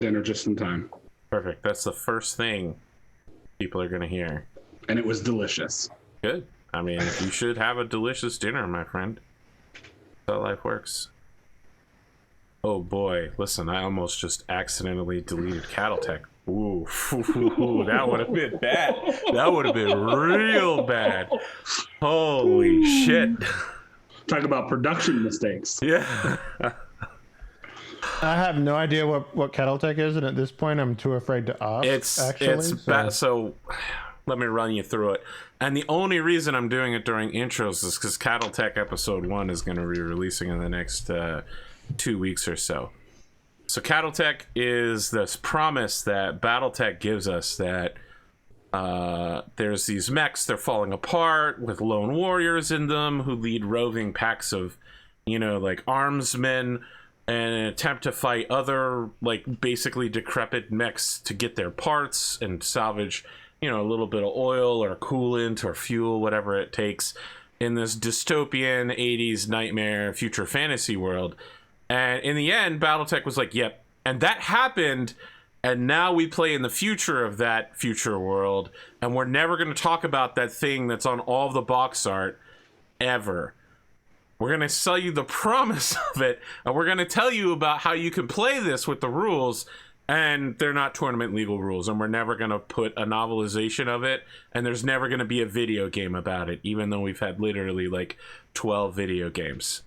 Dinner just in time. Perfect. That's the first thing people are going to hear. And it was delicious. Good. I mean, you should have a delicious dinner, my friend. That's how life works. Oh boy, listen, I almost just accidentally deleted Cattletech. Ooh, that would have been bad. That would have been real bad. Holy shit. Talk about production mistakes. Yeah. I have no idea what Cattletech is, and at this point I'm too afraid to ask. So let me run you through it. And the only reason I'm doing it during intros is because Cattletech episode 1 is going to be releasing in the next 2 weeks or so. So Cattletech is this promise that Battletech gives us that there's these mechs, they're falling apart with lone warriors in them who lead roving packs of, like armsmen and an attempt to fight other, like, basically decrepit mechs to get their parts and salvage, a little bit of oil or coolant or fuel, whatever it takes, in this dystopian 80s nightmare future fantasy world. And in the end, Battletech was like, yep. And that happened, and now we play in the future of that future world, and we're never going to talk about that thing that's on all of the box art ever. We're going to sell you the promise of it, and we're going to tell you about how you can play this with the rules, and they're not tournament legal rules, and we're never going to put a novelization of it, and there's never going to be a video game about it, even though we've had literally like 12 video games.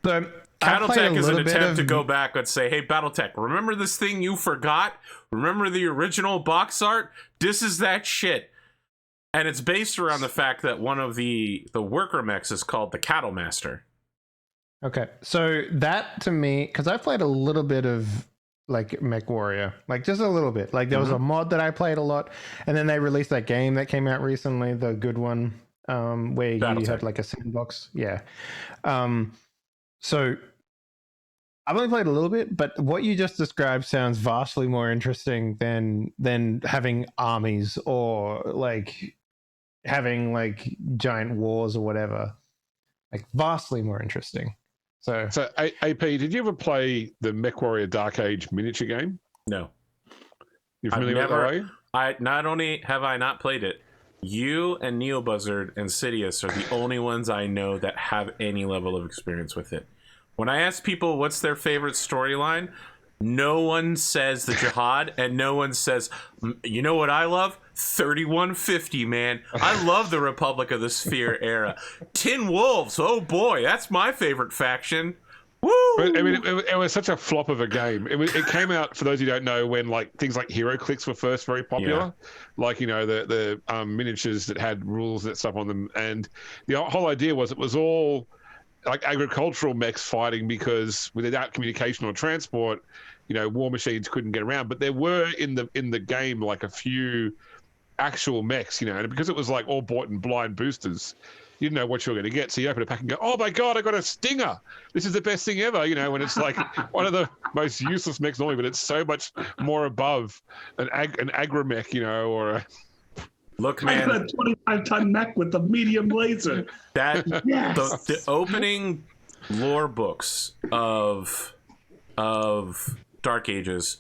So Cattletech is an attempt to go back and say, hey, Battletech, remember this thing you forgot? Remember the original box art? This is that shit. And it's based around the fact that one of the worker mechs is called the Cattle Master. Okay, so that to me, because I played a little bit of like Mech Warrior, like just a little bit. Like there was a mod that I played a lot, and then they released that game that came out recently, the good one, where you had like a sandbox. Yeah. So I've only played a little bit, but what you just described sounds vastly more interesting than having armies or like having like giant wars or whatever. Like vastly more interesting. So AP, did you ever play the MechWarrior Dark Age miniature game? No. You're familiar with it? I not only have I not played it, you and NeoBuzzard and Sidious are the only ones I know that have any level of experience with it. When I ask people what's their favorite storyline, no one says the Jihad, and no one says, you know what I love? 3150, man. I love the Republic of the Sphere era. Tin Wolves, oh boy, that's my favorite faction. Woo! I mean, it was such a flop of a game. It came out, for those who don't know, when like things like HeroClix were first very popular. Yeah. Like, the miniatures that had rules and stuff on them. And the whole idea was it was all like agricultural mechs fighting, because without communication or transport, war machines couldn't get around. But there were in the game like a few actual mechs, and because it was like all bought in blind boosters, you didn't know what you were going to get. So you open a pack and go, oh my god, I got a Stinger. This is the best thing ever. When it's like one of the most useless mechs normally, but it's so much more above an agri-mech, or a... Look, man, I got a 25-ton mech with a medium laser. That yes. the opening lore books of Dark Ages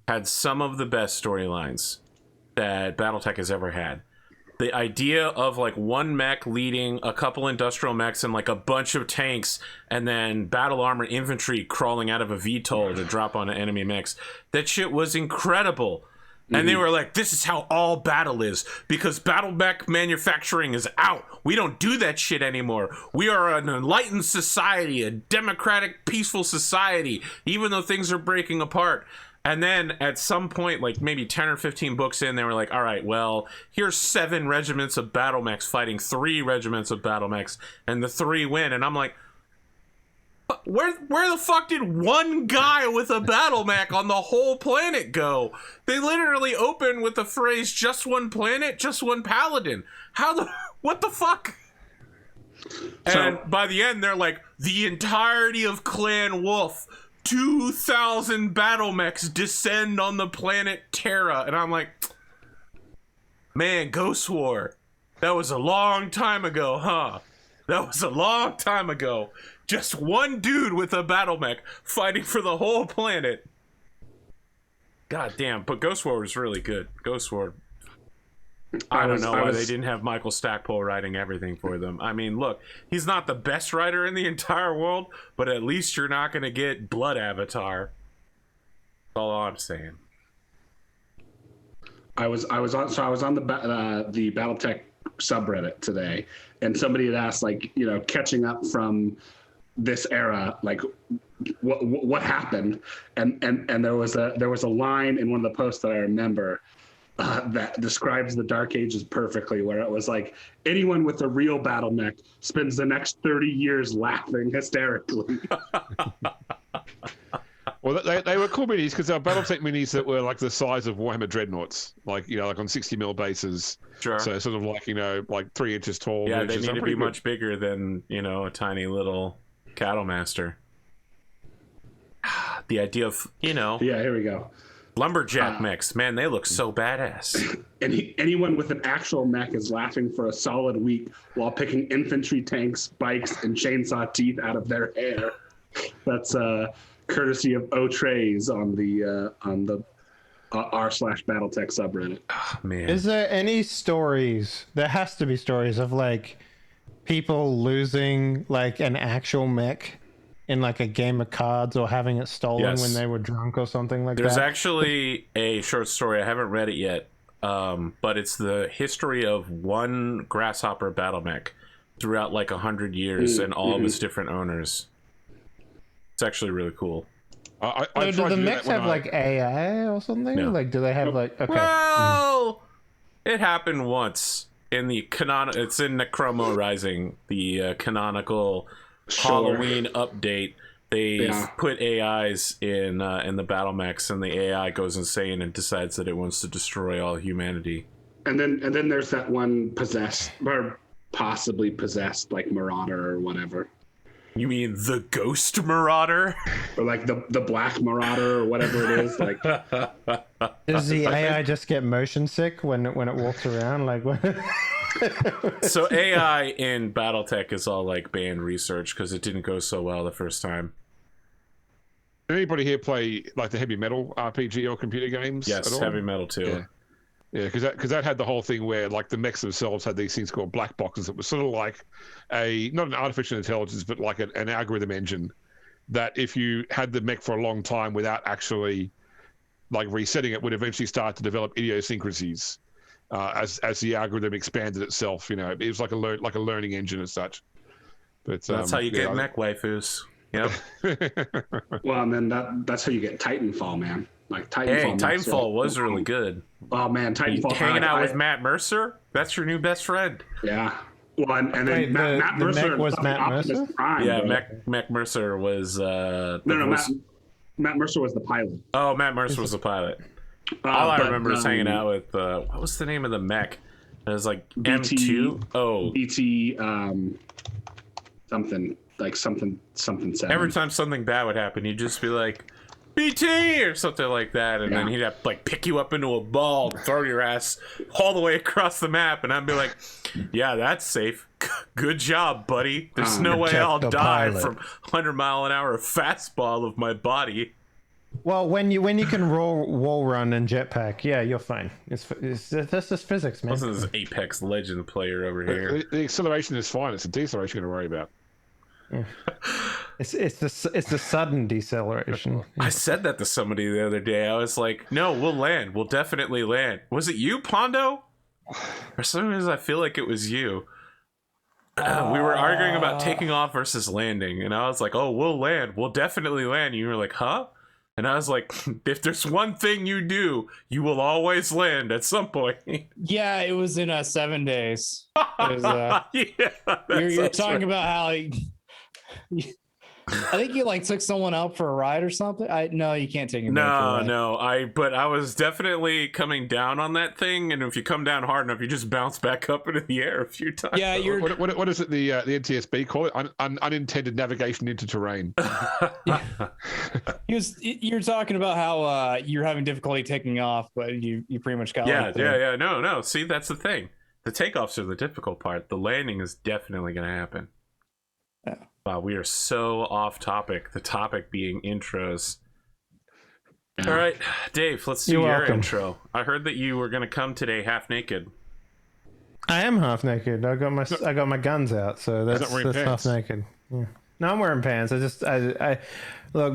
had some of the best storylines that Battletech has ever had. The idea of like one mech leading a couple industrial mechs and like a bunch of tanks, and then battle armor infantry crawling out of a VTOL to drop on enemy mechs. That shit was incredible. And they were like, this is how all battle is, because battle mech manufacturing is out. We don't do that shit anymore. We are an enlightened society, a democratic, peaceful society, even though things are breaking apart. And then at some point, like maybe 10 or 15 books in, they were like, all right, well, here's 7 regiments of battle mechs fighting 3 regiments of battle mechs, and the 3 win. And I'm like, where the fuck did one guy with a battle mech on the whole planet go? They literally open with the phrase, just one planet, just one paladin. What the fuck? And by the end, they're like, the entirety of Clan Wolf, 2,000 battle mechs descend on the planet Terra. And I'm like, man, Ghost War, that was a long time ago, huh? That was a long time ago. Just one dude with a battle mech fighting for the whole planet. God damn, but Ghost War was really good. Ghost War. I don't know why they didn't have Michael Stackpole writing everything for them. I mean, look, he's not the best writer in the entire world, but at least you're not going to get Blood Avatar. That's all I'm saying. I was on the BattleTech subreddit today, and somebody had asked, like, you know, catching up from this era, like what happened, and there was a line in one of the posts that I remember that describes the Dark Ages perfectly, where it was like, anyone with a real battle mech spends the next 30 years laughing hysterically. Well, they were cool minis because they were BattleTech minis that were like the size of Warhammer Dreadnoughts, like, you know, like on 60mm bases. Sure. So sort of like, you know, like 3 inches tall. Yeah, they inches. need to be much bigger than, you know, a tiny little cattle master. The idea of, you know, Yeah, here we go. lumberjack mechs, man, they look so badass. Anyone with an actual mech is laughing for a solid week while picking infantry tanks, bikes, and chainsaw teeth out of their hair. That's courtesy of O'Trays on the r/BattleTech subreddit. Oh, man. Is there any stories? There has to be stories of like people losing like an actual mech in like a game of cards, or having it stolen Yes. when they were drunk or something like There's that. actually a short story. I haven't read it yet, but it's the history of one Grasshopper battle mech throughout like 100 years and all of its different owners. It's actually really cool. I So do tried the to do mechs that when have like AI or something? No. Like, do they have like okay? Well, it happened once in the it's in Necromo Rising, the canonical Halloween update. They put AIs in the battle mechs, and the AI goes insane and decides that it wants to destroy all humanity. And then there's that one possessed, or possibly possessed, like Marauder or whatever, You mean the Ghost Marauder? or like the Black Marauder or whatever it is. Like, Does the AI just get motion sick when it walks around? Like, So AI in BattleTech is all like banned research because it didn't go so well the first time. Did anybody here play like the heavy metal RPG or computer games? Yes, at all? heavy metal too. Yeah, because that had the whole thing where like the mechs themselves had these things called black boxes that was sort of like not an artificial intelligence, but like an algorithm engine that if you had the mech for a long time without actually like resetting it, would eventually start to develop idiosyncrasies as the algorithm expanded itself. You know, it was like a learning engine as such. But That's how you get mech waifus. Yep. well, and then that's how you get Titanfall, man. Like Titanfall. Hey, Titanfall was really good. Oh man, Titanfall. Hanging out with Matt Mercer? That's your new best friend. Yeah. Well, and then Wait, Matt the Mercer mech was Matt Optimus Mercer? Prime, Yeah, bro. Matt Mercer was No, Matt Mercer was the pilot. Oh, Matt Mercer was the pilot. All I remember is hanging out with what was the name of the mech? It was like M2. Oh, BT something 7. every time something bad would happen, you'd just be like, BT or something like that, and then he'd have to like pick you up into a ball and throw your ass all the way across the map, and I'd be like, yeah, that's safe. Good job, buddy. There's no way I'll die from 100-mile-an-hour fastball of my body. well, when you can wall run and jetpack, yeah, you're fine. That's just physics, man. This is Apex Legend player over here. the acceleration is fine. It's the deceleration you're going to worry about. It's the sudden deceleration. I said that to somebody the other day. I was like, no, we'll land. We'll definitely land. Was it you, Pondo? For some reason, I feel like it was you. We were arguing about taking off versus landing, and I was like, oh, we'll land. We'll definitely land. And you were like, huh? And I was like, if there's one thing you do, you will always land at some point. Yeah, it was in 7 days. It was, Yeah, you're talking about how I think you like took someone out for a ride or something. No, you can't take him. But I was definitely coming down on that thing, and if you come down hard enough, you just bounce back up into the air a few times. Yeah, you're. What is it? The NTSB call it unintended navigation into terrain. You're talking about how you're having difficulty taking off, but you pretty much got. Yeah. No. See, that's the thing. The takeoffs are the difficult part. The landing is definitely going to happen. Yeah. Wow, we are so off topic. The topic being intros. All right, Dave, let's do You're your welcome. intro. I heard that you were going to come today half naked. I am half naked. I got my guns out, so that's wearing pants. half naked. Yeah. No, I'm wearing pants. I look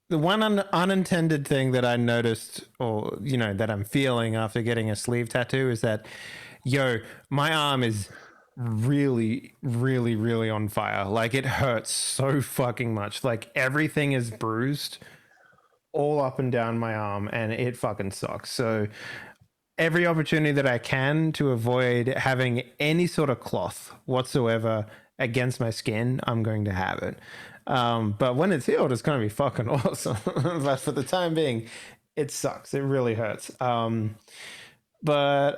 the one unintended thing that I noticed, or that I'm feeling after getting a sleeve tattoo, is that my arm is really, really, really on fire. Like, it hurts so fucking much. Like, everything is bruised all up and down my arm, and it fucking sucks. So every opportunity that I can to avoid having any sort of cloth whatsoever against my skin, I'm going to have it. But when it's healed, it's going to be fucking awesome. But for the time being, it sucks. It really hurts. But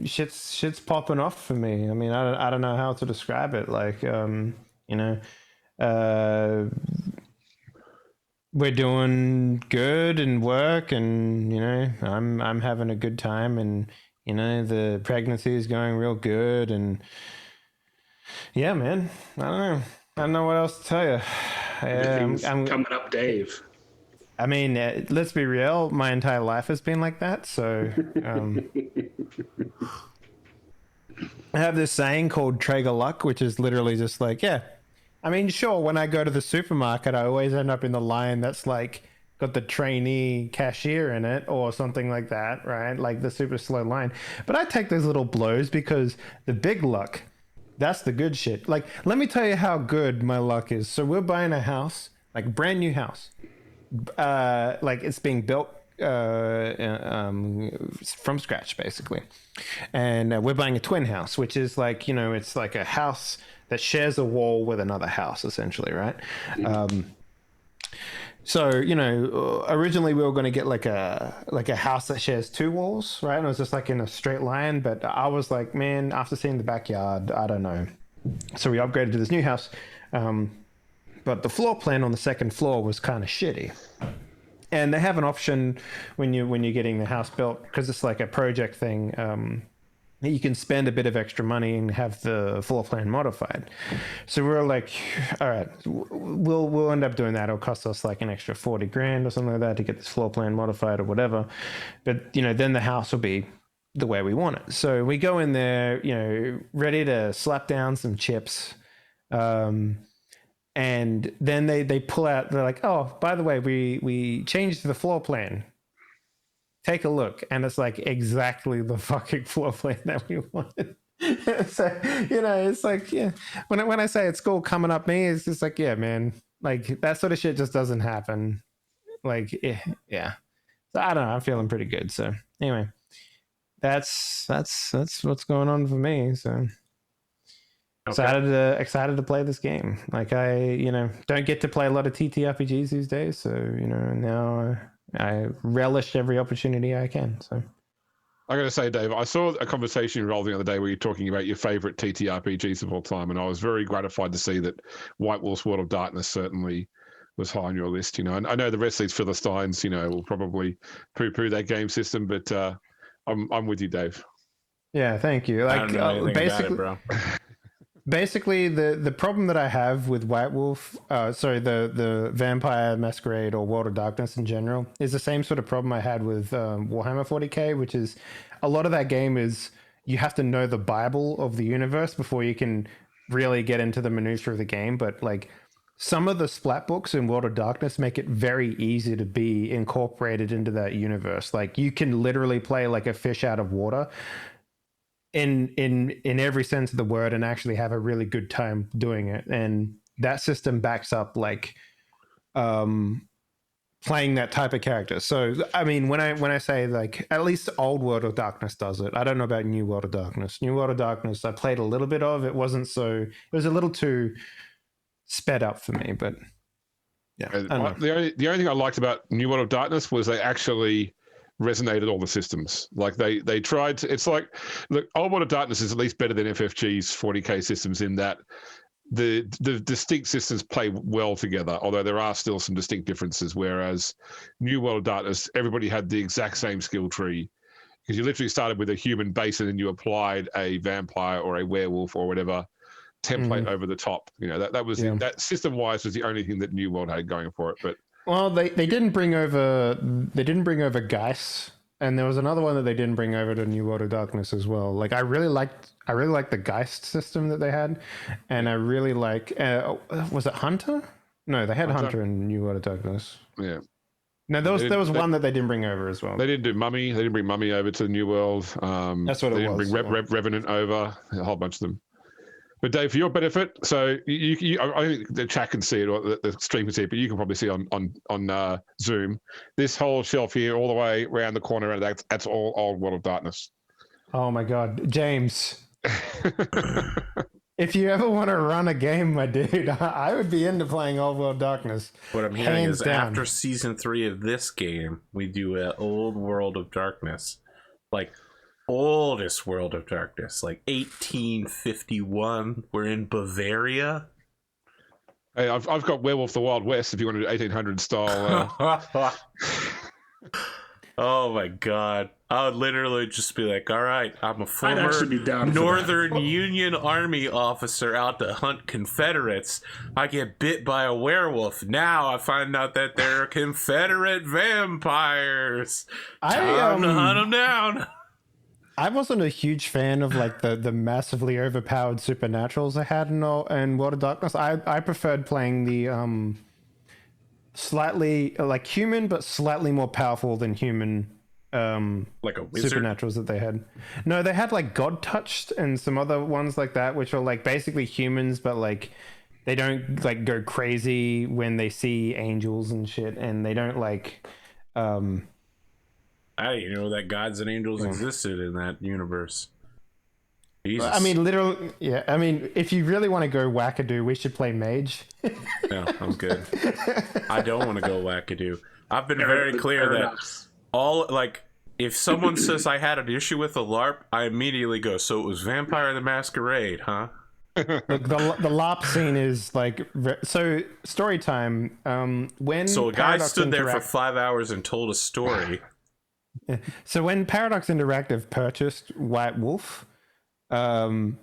shit's popping off for me. I mean, I don't know how to describe it. Like, we're doing good in work, and I'm having a good time, and the pregnancy is going real good, and yeah, man, I don't know what else to tell you. I'm coming up, Dave. I mean, let's be real, my entire life has been like that. So I have this saying called Traeger luck, which is literally just like, yeah, I mean, sure, when I go to the supermarket, I always end up in the line that's like got the trainee cashier in it or something like that, right? Like the super slow line. But I take those little blows because the big luck, that's the good shit. Like, let me tell you how good my luck is. So we're buying a house, like brand new house. Like, it's being built from scratch, basically. And we're buying a twin house, which is like, it's like a house that shares a wall with another house, essentially, right? So, originally we were going to get like a house that shares two walls, right? And it was just like in a straight line. But I was like, man, after seeing the backyard, I don't know. So we upgraded to this new house. But the floor plan on the second floor was kind of shitty. And they have an option when you're getting the house built, because it's like a project thing. You can spend a bit of extra money and have the floor plan modified. So we're like, all right, we'll end up doing that. It'll cost us like an extra 40 grand or something like that to get this floor plan modified or whatever. But then the house will be the way we want it. So we go in there, ready to slap down some chips. And then they pull out, they're like, oh, by the way, we changed the floor plan. Take a look. And it's like exactly the fucking floor plan that we wanted. So, it's like, yeah. When I say it's cool coming up me, it's just like, yeah, man. Like, that sort of shit just doesn't happen. Like, yeah. So I don't know. I'm feeling pretty good. So anyway, that's what's going on for me. So. Okay. Excited to play this game. Like, I don't get to play a lot of TTRPGs these days, so now I relish every opportunity I can. So I got to say, Dave, I saw a conversation you rolled the other day where you're talking about your favorite TTRPGs of all time, and I was very gratified to see that White Wolf's World of Darkness certainly was high on your list. And I know the rest of these Philistines, will probably poo-poo that game system, but I'm with you, Dave. Yeah, thank you. Like, I don't know anything basically, about it, bro. Basically, the problem that I have with White Wolf, the Vampire Masquerade or World of Darkness in general, is the same sort of problem I had with Warhammer 40K, which is a lot of that game is you have to know the Bible of the universe before you can really get into the minutiae of the game. But like, some of the splat books in World of Darkness make it very easy to be incorporated into that universe. Like, you can literally play like a fish out of water in every sense of the word and actually have a really good time doing it. And that system backs up like playing that type of character. So I mean, when I say like, at least old World of Darkness does it. I don't know about New World of Darkness. New World of Darkness I played a little bit of. It was a little too sped up for me, but yeah. The only thing I liked about New World of Darkness was they actually resonated all the systems. Like they tried to, it's like, look, Old World of Darkness is at least better than FFG's 40K systems in that the distinct systems play well together, although there are still some distinct differences. Whereas New World of Darkness, everybody had the exact same skill tree, because you literally started with a human base and then you applied a vampire or a werewolf or whatever template over the top. You know, that was that system wise was the only thing that New World had going for it. But well, they didn't bring over Geist, and there was another one that they didn't bring over to New World of Darkness as well. Like I really liked the Geist system that they had, and I really like was it Hunter? No, they had Hunter in New World of Darkness. Yeah. No, there was one that they didn't bring over as well. They didn't do Mummy. They didn't bring Mummy over to the New World. That's what they it was. They didn't bring Revenant over. A whole bunch of them. But Dave, for your benefit, so I think the chat can see it, or the stream can see it, but you can probably see on Zoom. This whole shelf here, all the way around the corner, and that's all Old World of Darkness. Oh my God, James! If you ever want to run a game, my dude, I would be into playing Old World Darkness. What I'm hearing is after season 3 of this game, we do an Old World of Darkness, like oldest World of Darkness, like 1851. We're in Bavaria. Hey, I've got Werewolf the Wild West if you want to do 1800 style. Oh my God. I would literally just be like, all right, I'm a former Northern Union Army officer out to hunt Confederates. I get bit by a werewolf. Now I find out that they're Confederate vampires. Time to hunt them down. I wasn't a huge fan of like the massively overpowered supernaturals I had in World of Darkness. I preferred playing the slightly like human but slightly more powerful than human like a wizard supernaturals that they had. No, they had like God Touched and some other ones like that, which are like basically humans, but like they don't like go crazy when they see angels and shit, and they don't like I didn't know that gods and angels existed in that universe. Jesus. I mean, literally, yeah. I mean, if you really want to go wackadoo, we should play mage. No, I'm good. I don't want to go wackadoo. I've been very clear that all, like, if someone says I had an issue with a LARP, I immediately go, so it was Vampire the Masquerade, huh? Look, the LARP scene is like, so story time. When so a guy stood there for 5 hours and told a story. So when Paradox Interactive purchased White Wolf, because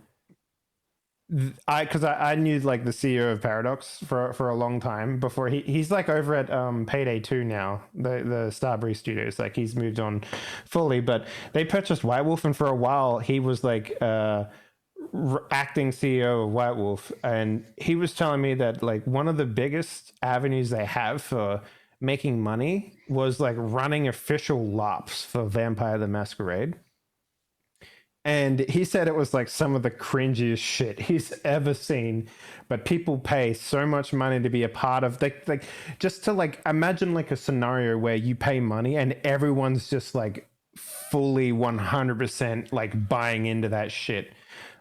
I knew like the CEO of Paradox for a long time before he's like over at Payday 2 now, the Starbury Studios, like he's moved on fully, but they purchased White Wolf, and for a while he was like acting CEO of White Wolf, and he was telling me that like one of the biggest avenues they have for making money was like running official LARPs for Vampire the Masquerade. And he said it was like some of the cringiest shit he's ever seen, but people pay so much money to be a part of, like just to like imagine like a scenario where you pay money and everyone's just like fully 100% like buying into that shit.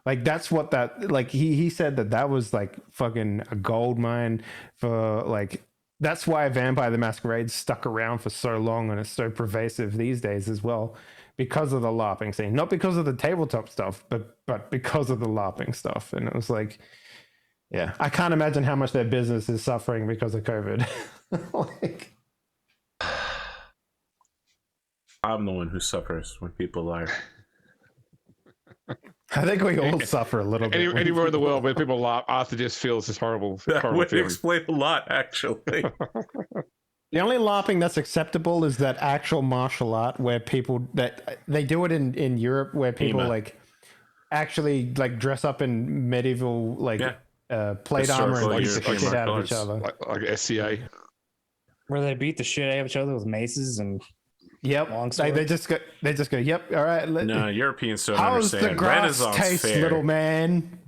Like that's what that, like he said that was like fucking a gold mine for like, that's why Vampire the Masquerade stuck around for so long and it's so pervasive these days as well. Because of the LARPing scene, not because of the tabletop stuff, but because of the LARPing stuff. And it was like, yeah, I can't imagine how much their business is suffering because of COVID. Like, I'm the one who suffers when people lie. I think we all suffer a little bit. Anywhere in the world where people laugh, Arthur just feels this horrible That would feeling. explain a lot, actually. The only LARPing that's acceptable is that actual martial art where people that they do it in Europe where people like actually like dress up in medieval like plate armor and beat the shit out of each other. Like SCA. Where they beat the shit out of each other with maces and yep. They just go, yep, all right. No, Europeans don't how's understand. The grass Renaissance taste, fair. little man?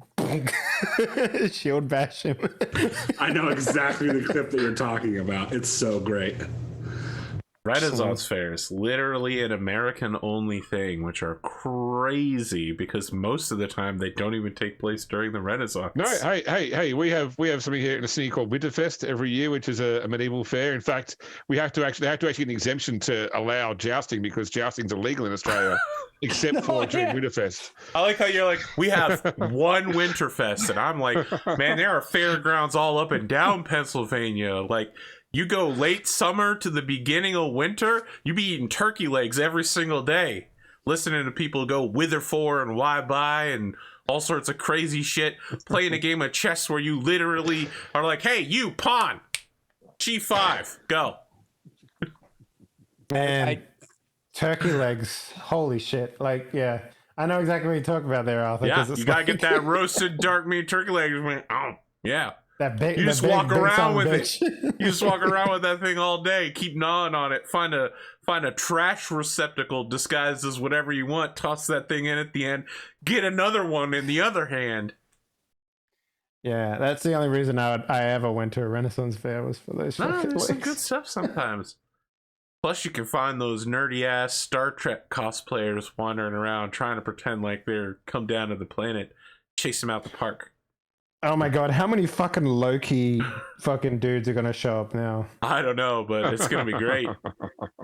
Shield bash him. I know exactly the clip that you're talking about. It's so great. Renaissance fairs, literally an American-only thing, which are crazy because most of the time they don't even take place during the Renaissance. No, hey, we have something here in the city called Winterfest every year, which is a medieval fair. In fact, they have to actually get an exemption to allow jousting because jousting's illegal in Australia, except for during Winterfest. I like how you're like, we have one Winterfest, and I'm like, man, there are fairgrounds all up and down Pennsylvania, like. You go late summer to the beginning of winter, you be eating turkey legs every single day. listening to people go whither for and why by and all sorts of crazy shit, playing a game of chess where you literally are like, hey, you pawn, G5, go. And turkey legs, holy shit! Like, yeah, I know exactly what you're talking about there, Arthur. Yeah, 'cause it's you gotta like- get that roasted dark meat turkey legs. Oh, yeah. that big. You the just big, walk big around son of with a it. bitch. You just walk around with that thing all day, keep gnawing on it, find a trash receptacle disguised as whatever you want, toss that thing in at the end, get another one in the other hand. Yeah, that's the only reason I ever went to a Renaissance fair was for those. No, fucking there's some legs. good stuff sometimes. Plus, you can find those nerdy ass Star Trek cosplayers wandering around trying to pretend like they're come down to the planet, chase them out the park. Oh my god, how many fucking Loki fucking dudes are gonna show up now? I don't know, but it's gonna be great.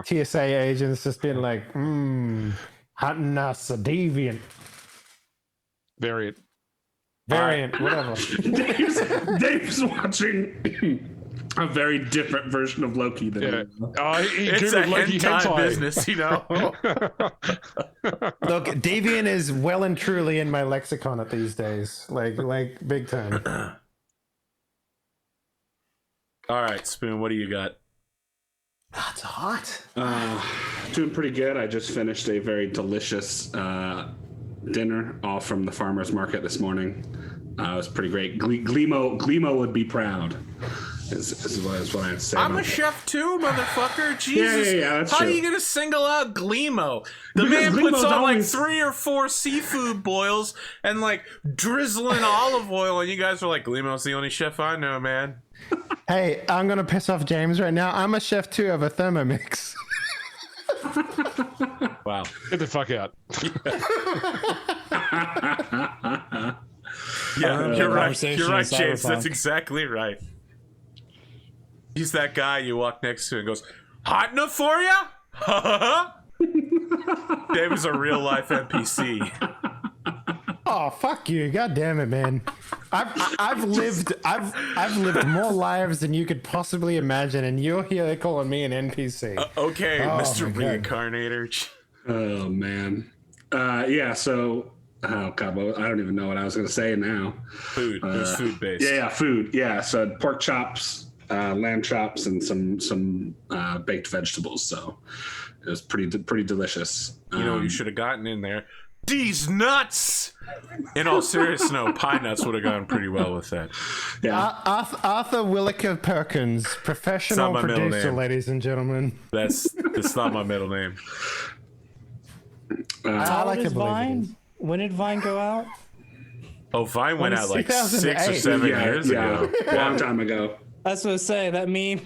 TSA agents just being like, hunting us a deviant. Variant. Variant, whatever. Dave's watching a very different version of Loki than Yeah. He It's a Googled Loki hentai business, you know. Look, deviant is well and truly in my lexicon at these days. Like big time. All right, Spoon, what do you got? That's hot. Doing pretty good. I just finished a very delicious dinner, all from the farmer's market this morning. It was pretty great. Glimo would be proud. Is what I have to say. I'm about a that. chef too, motherfucker. Jesus. Yeah, that's How true. are you gonna single out Glimo? The Because man puts Glimo's on always- like 3 or 4 seafood boils and like drizzling olive oil, and you guys are like, Glimo's the only chef I know, man. Hey, I'm gonna piss off James right now. I'm a chef too of a Thermomix. Wow. Get the fuck out. Yeah, you're right. conversation You're right, in James. That's Cyberpunk. exactly right. He's that guy you walk next to and goes, hot enough for ya? Dave is a real life NPC. Oh fuck you! God damn it, man. I've lived more lives than you could possibly imagine, and you're here calling me an NPC. Okay, Oh, Mr. my God. Reincarnator. Oh man. Yeah. So. Oh god. Well, I don't even know what I was going to say now. Food. It was food based. Yeah, food. Yeah. So pork chops, lamb chops, and some baked vegetables. So it was pretty delicious. You know what you should have gotten in there? These nuts! In all seriousness, no, pine nuts would have gone pretty well with that. Yeah. Arthur Williker Perkins, professional It's not my middle producer, name. ladies and gentlemen. That's not my middle name. I How like old to is believe it Vine? is. When did Vine go out? Oh, Vine went out like 6 or 2008. 7 years ago. Long time ago. That's what I say. That meme.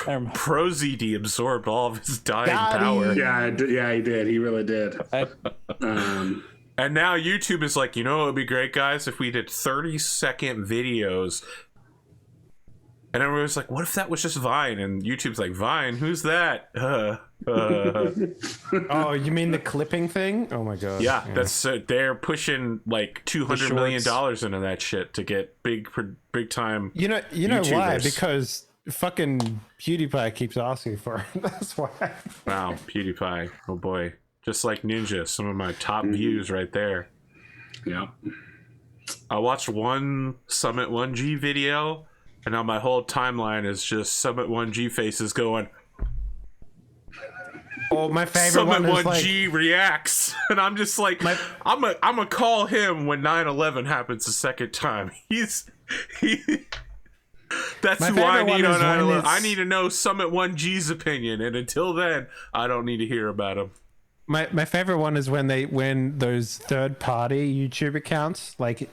Never mind. ProZD absorbed all of his dying Got power. him. Yeah, he did. He really did. And now YouTube is like, you know what would be great, guys, if we did 30-second videos. And everyone's like, what if that was just Vine? And YouTube's like, Vine? Who's that? Oh, you mean the clipping thing? Oh my god. Yeah, that's they're pushing like $200 million shorts. into that shit to get big time. You know why? YouTubers. Because fucking PewDiePie keeps asking for it. That's why. Wow, PewDiePie. Oh boy. Just like Ninja, some of my top views right there. Yeah. I watched one Summit 1G video, and now my whole timeline is just Summit 1G faces going, Oh, my favorite Summit one is 1G reacts. And I'm just like, I'm gonna call him when 9/11 happens the second time. That's My who I favorite need one on is when 9/11. it's- I need to know Summit 1G's opinion, and until then, I don't need to hear about him. my favorite one is when those third party YouTube accounts like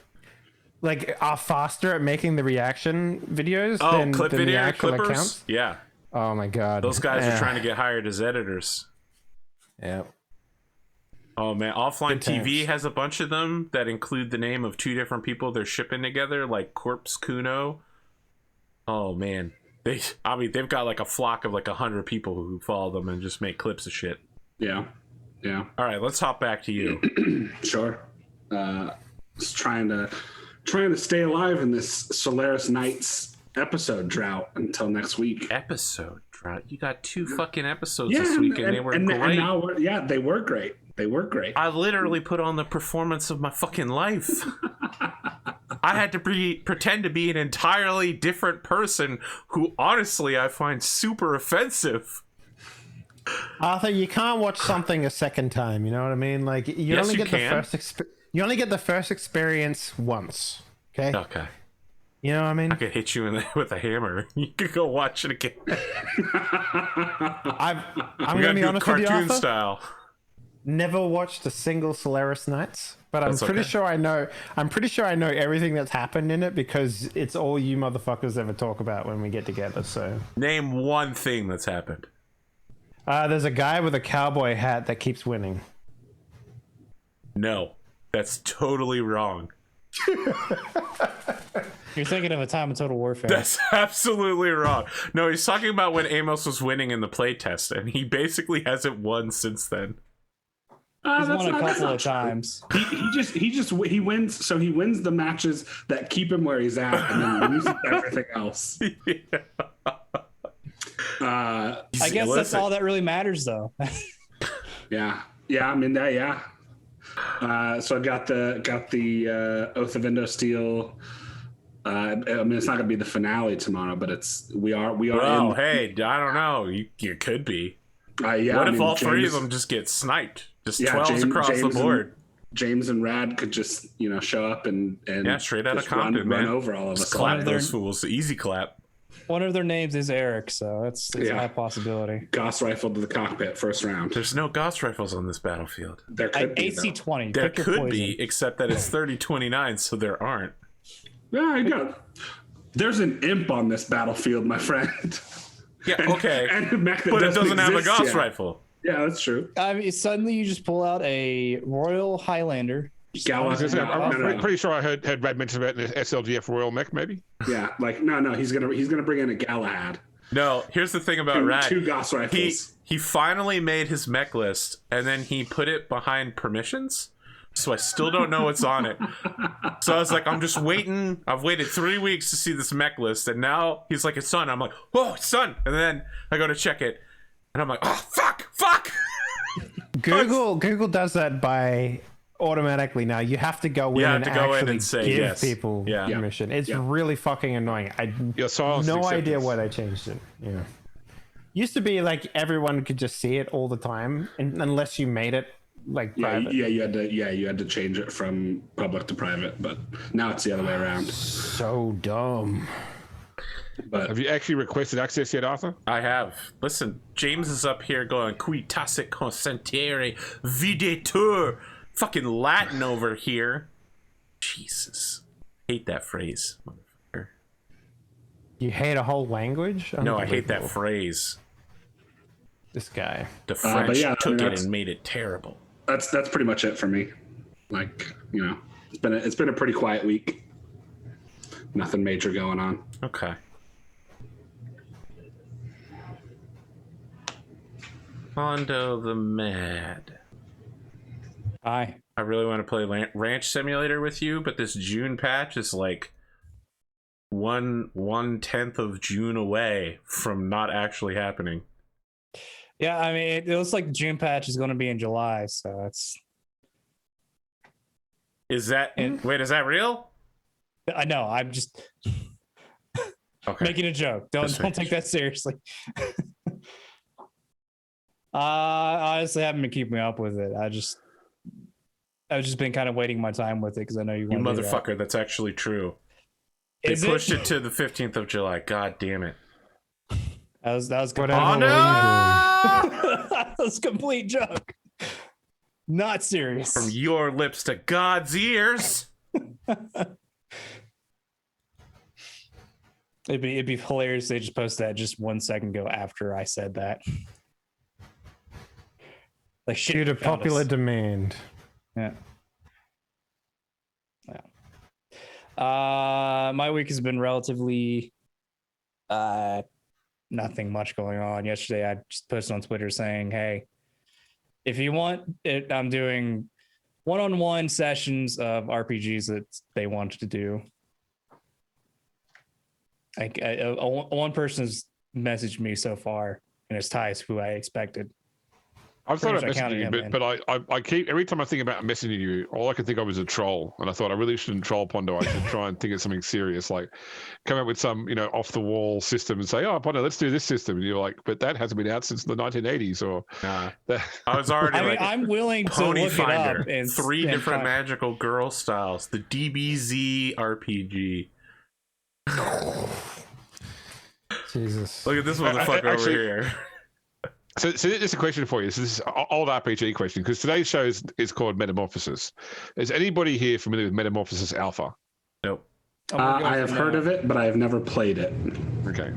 are faster at making the reaction videos Oh, than clip the video actual clippers? accounts. Yeah. Oh my god. Those guys are trying to get hired as editors. Yeah. Oh man, Offline Good TV times. has a bunch of them that include the name of 2 different people they're shipping together, like Corpse Kuno. Oh man, they've got like a flock of like 100 people who follow them and just make clips of shit. Yeah. Yeah. All right, let's hop back to you. Sure. Just trying to stay alive in this Solaris Knights episode drought until next week. Episode drought. You got 2 fucking episodes Yeah, this week, and they were great. And now they were great. They were great. I literally put on the performance of my fucking life. I had to pretend to be an entirely different person who, honestly, I find super offensive. Arthur, you can't watch something a second time. You know what I mean? Like you only get you only get the first experience once. Okay. Okay. You know what I mean? I could hit you with a hammer. You could go watch it again. I'm gonna be honest with you, cartoon Arthur. style. Never watched a single Solaris Nights, but I'm pretty sure I know. I'm pretty sure I know everything that's happened in it because it's all you motherfuckers ever talk about when we get together. So name one thing that's happened. there's a guy with a cowboy hat that keeps winning. No, that's totally wrong. You're thinking of a time of Total Warfare. That's absolutely wrong. No, he's talking about when Amos was winning in the playtest, and he basically hasn't won since then. He's won a couple of times. He wins. So he wins the matches that keep him where he's at, and then loses everything else. I guess that's all that really matters, though. Yeah. I mean that. Yeah. So I got the Oath of Indosteel. I mean, it's not gonna be the finale tomorrow, but we are. Well, hey, I don't know. You could be. Yeah. What if all 3 of them just get sniped? Just 12s across the board. James and Rad could just show up and straight out of Compton, run man. over all of us. Clap those fools. Easy clap. One of their names is Eric, so it's a high possibility. Gauss rifle to the cockpit, first round. There's no Gauss rifles on this battlefield. There could be AC-20. There could be, except that it's 30-29, so there aren't. Yeah, you go. There's an imp on this battlefield, my friend. Yeah, okay. But it doesn't have a Gauss rifle. Yeah, that's true. I mean, suddenly you just pull out a Royal Highlander. I'm pretty sure I heard Brad mention about an SLGF Royal Mech, maybe. Yeah, no, he's gonna bring in a Galahad. No, here's the thing about Rad. 2 Gauss rifles. He finally made his mech list, and then he put it behind permissions. So I still don't know what's on it. So I was like, I'm just waiting. I've waited 3 weeks to see this mech list, and now he's like, it's done. I'm like, oh, it's done. And then I go to check it, and I'm like, oh, fuck. Google does that by automatically now. You have to go in and actually give people permission. It's really fucking annoying. I no idea why they changed it. Yeah. Used to be like everyone could just see it all the time, unless you made it like private. You had to change it from public to private, but now it's the other way around. So dumb. But have you actually requested access yet, Arthur? I have. Listen, James is up here going qui tasse consentiere videtur. Fucking Latin over here. Jesus. Hate that phrase, motherfucker. You hate a whole language? No, I hate that phrase. This guy. The French took it and made it terrible. That's pretty much it for me. Like, it's been a pretty quiet week. Nothing major going on. Okay. Hondo the Mad. Hi. I really want to play Ranch Simulator with you, but this June patch is like 1/10 of June away from not actually happening. Yeah, I mean, it looks like the June patch is going to be in July, so it's. Is that wait? Is that real? I know. I'm just making a joke. Don't take that seriously. Honestly, I haven't been keeping up with it. I've just been kind of waiting my time with it because I know you want to. Motherfucker, that's actually true. They pushed it to the 15th of July. God damn it. That was complete. Oh no! That was a complete joke. Not serious. From your lips to God's ears. It'd be hilarious. They just posted that just 1 second ago after I said that. Like shit. Due to popular demand. Yeah. My week has been relatively nothing much going on. Yesterday I just posted on Twitter saying, hey, if you want it, I'm doing one-on-one sessions of RPGs that they wanted to do. Like one person's messaged me so far, and it's Tice, who I expected. I've thought about Pretty much I messaging you, counted him but I keep every time I think about messaging you, all I can think of is a troll, and I thought I really shouldn't troll Pondo. I should try and think of something serious, like come up with some off the wall system and say, "Oh, Pondo, let's do this system." And you're like, "But that hasn't been out since the 1980s." Or I was already I mean, like, I'm willing to Pony look Finder, it up and 3 and different find- magical girl styles, the DBZ RPG. Jesus. Look at this motherfucker over here. So this is a question for you. So this is an old RPG question, because today's show is called Metamorphosis. Is anybody here familiar with Metamorphosis Alpha? Nope. I have heard of it, but I have never played it. Okay.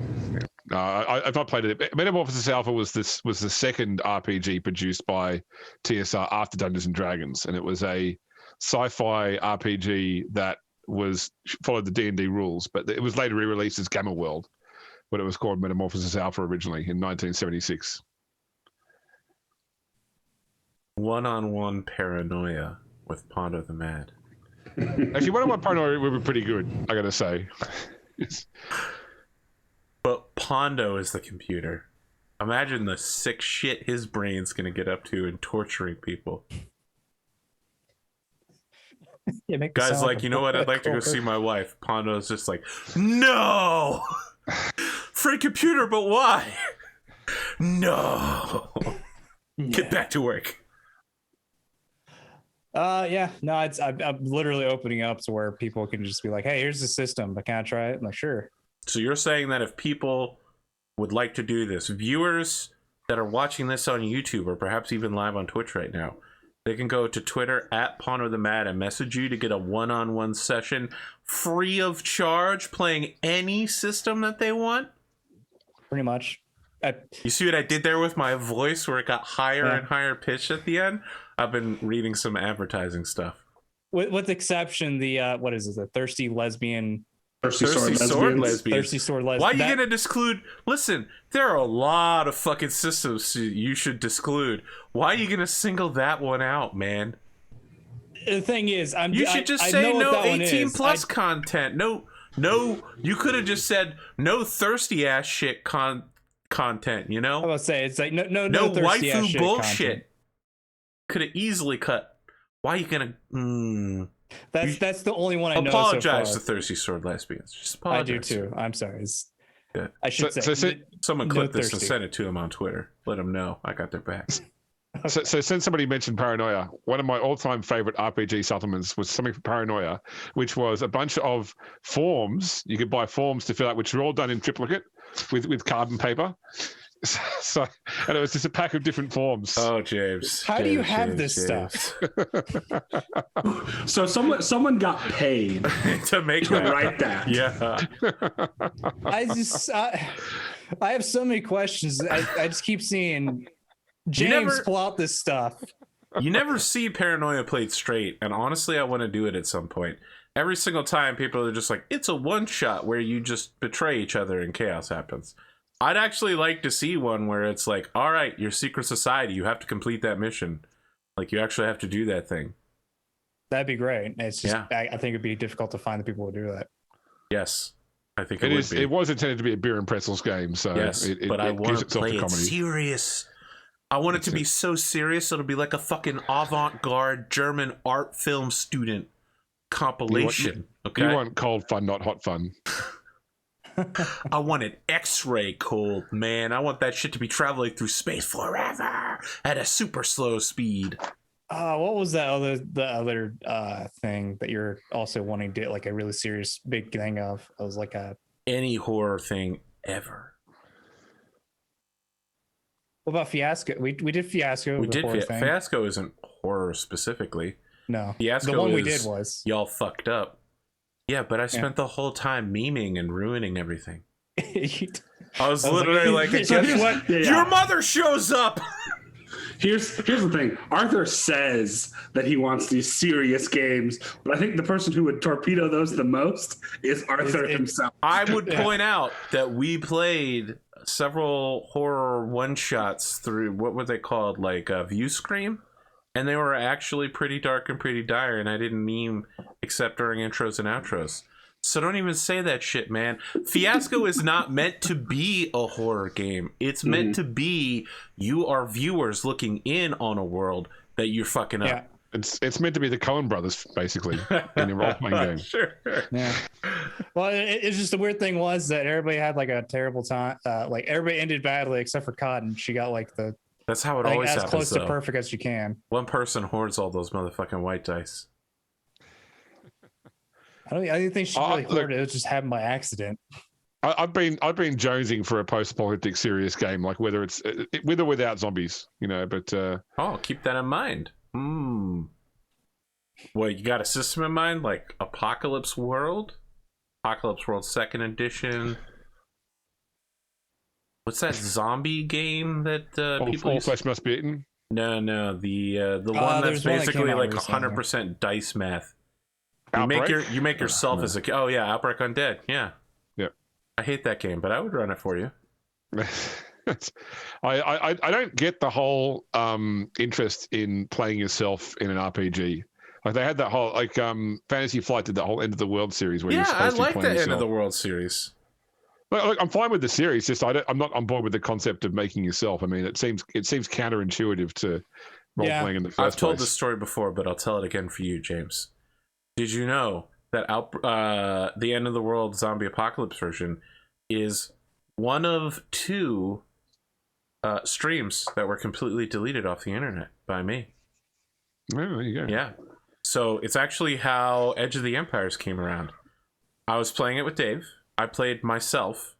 Yeah. I've not played it. Metamorphosis Alpha was the second RPG produced by TSR after Dungeons and Dragons, and it was a sci-fi RPG that followed the D&D rules, but it was later re-released as Gamma World, but it was called Metamorphosis Alpha originally in 1976. One-on-one paranoia with Pondo the Mad. Actually, one of my paranoia would be pretty good, I gotta say. But Pondo is the computer. Imagine the sick shit his brain's gonna get up to in torturing people. Yeah, make it Guys, sound like, you know what? I'd like to go cooler. see my wife. Pondo's just like, no! Free computer, but why? No! Get back to work. Yeah, no, I'm literally opening up to where people can just be like, "Hey, here's the system, but can I try it?" I'm like, "Sure." So you're saying that if people would like to do this, viewers that are watching this on YouTube or perhaps even live on Twitch right now, they can go to Twitter at Pondo the Mad and message you to get a one-on-one session free of charge, playing any system that they want? Pretty much. You see what I did there with my voice, where it got higher and higher pitched at the end? I've been reading some advertising stuff. With exception, the what is it? The thirsty lesbian. Thirsty Sword lesbians. Thirsty sword lesbian. Why are you gonna disclude? Listen, there are a lot of fucking systems you should disclude. Why are you gonna single that one out, man? The thing is, You should just say no 18 plus content. No, you could have just said no thirsty ass shit content. You know, I was say it's like no thirsty ass waifu shit bullshit. Could have easily cut. Why are you gonna? That's the only one I know. Apologize so to thirsty sword lesbians. Just far. apologize. I do too. I'm sorry. Yeah. I should say. Someone no clip this thirsty. and send it to him on Twitter. Let him know I got their back. So since somebody mentioned Paranoia, one of my all-time favorite RPG supplements was something for Paranoia, which was a bunch of forms. You could buy forms to fill out, which were all done in triplicate with carbon paper. So, and it was just a pack of different forms. Oh, James. How do you James, have James, this James. stuff? So someone got paid to make to that. write that. Yeah. I have so many questions. I just keep seeing James pull out this stuff. You never see Paranoia played straight, and honestly, I want to do it at some point. Every single time, people are just like, it's a one-shot where you just betray each other and chaos happens. I'd actually like to see one where it's like, all right, your secret society, you have to complete that mission. Like, you actually have to do that thing. That'd be great. It's just, I think it'd be difficult to find the people who do that. Yes, I think it would is. be. It was intended to be a beer and pretzels game, so yes, but I want to play it serious. I want it to be so serious it'll be like a fucking avant-garde German art film student compilation. You want cold fun, not hot fun. I want an X-ray cold, man. I want that shit to be traveling through space forever at a super slow speed. What was that other thing that you're also wanting to do, like a really serious big thing of? It was like any horror thing ever. What about Fiasco? We did Fiasco. We did Fiasco isn't horror specifically. No, Fiasco the one we did was y'all fucked up. Yeah, but I spent the whole time memeing and ruining everything. I was literally like, guess what? Yeah. Your mother shows up. Here's the thing. Arthur says that he wants these serious games, but I think the person who would torpedo those the most is Arthur himself. I would point out that we played several horror one-shots through, what were they called? Like View Scream? And they were actually pretty dark and pretty dire, and I didn't meme except during intros and outros. So don't even say that shit, man. Fiasco is not meant to be a horror game. It's meant to be you are viewers looking in on a world that you're fucking up. Yeah. It's meant to be the Coen brothers, basically, in a role-playing game. Sure. Yeah. Well, it's just the weird thing was that everybody had like a terrible time. Like everybody ended badly except for Cotton. She got like That's how it like, always as happens, close though. to perfect as you can. One person hoards all those motherfucking white dice. I don't think she really Look, hoarded it. It just happened by accident. I've been jonesing for a post-apocalyptic serious game, like whether it's with or without zombies, you know. But Oh, keep that in mind. Well, you got a system in mind, like Apocalypse World? Apocalypse World 2nd Edition. What's that zombie game that people all use? flesh must be eaten. No, the one that's there's one that basically came out like recently. 100% dice math. You Outbreak? make yourself as a Outbreak Undead. Yeah. Yeah. I hate that game, but I would run it for you. I don't get the whole interest in playing yourself in an RPG. Like they had that whole Fantasy Flight did that whole End of the World series where you're I supposed like to be the playing End of the yourself. World series. Look, I'm fine with the series. Just I'm not on board with the concept of making yourself. I mean, it seems counterintuitive to role playing in the first I've told place. this story before, but I'll tell it again for you, James. Did you know that the End of the World Zombie Apocalypse version is one of 2 streams that were completely deleted off the internet by me? Oh, there you go. Yeah. So it's actually how Edge of the Empires came around. I was playing it with Dave. I played myself.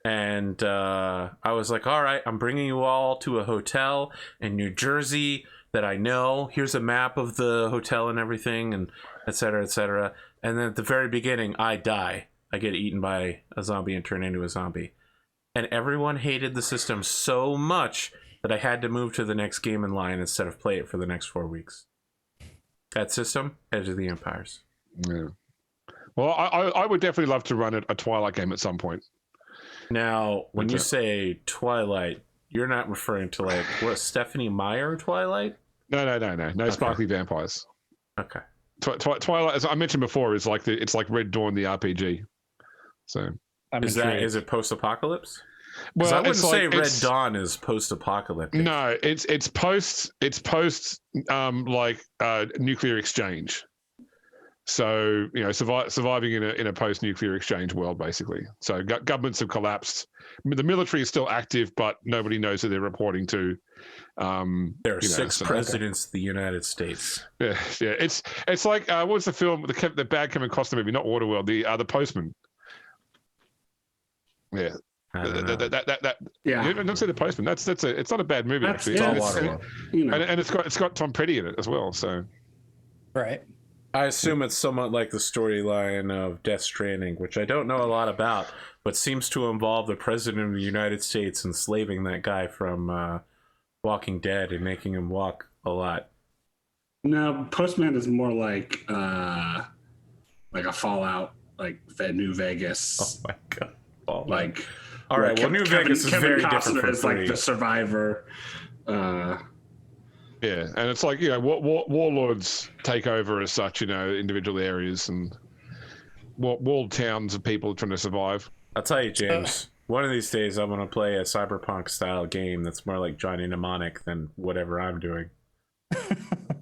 And I was like, all right, I'm bringing you all to a hotel in New Jersey that I know. Here's a map of the hotel and everything, and et cetera, et cetera. And then at the very beginning, I die. I get eaten by a zombie and turn into a zombie. And everyone hated the system so much that I had to move to the next game in line instead of play it for the next 4 weeks. That system, Edge of the Empires. Yeah. Well, I would definitely love to run a Twilight game at some point. Now, when you say Twilight, you're not referring to like what Stephanie Meyer Twilight? No sparkly vampires. Okay. Twilight, as I mentioned before, is like it's like Red Dawn, the RPG. So Is it post-apocalypse? Well, I wouldn't say Red Dawn is post-apocalyptic. No, it's post nuclear exchange. So surviving in a post-nuclear exchange world, basically. So governments have collapsed. The military is still active, but nobody knows who they're reporting to. There are 6 presidents of the United States. Yeah. It's like what was the film? The bad Kevin Costner movie, not Waterworld. The Postman. Yeah. Yeah. Don't say The Postman. It's not a bad movie actually. And it's got Tom Petty in it as well. So. Right. I assume it's somewhat like the storyline of Death Stranding, which I don't know a lot about, but seems to involve the president of the United States enslaving that guy from Walking Dead and making him walk a lot. No, Postman is more like a Fallout, like New Vegas. Oh my god! Like, all right, well, New Vegas is very different from is like the survivor. Yeah, and it's like warlords take over as such, individual areas and walled towns of people trying to survive. I'll tell you, James. One of these days, I'm going to play a cyberpunk style game that's more like Johnny Mnemonic than whatever I'm doing.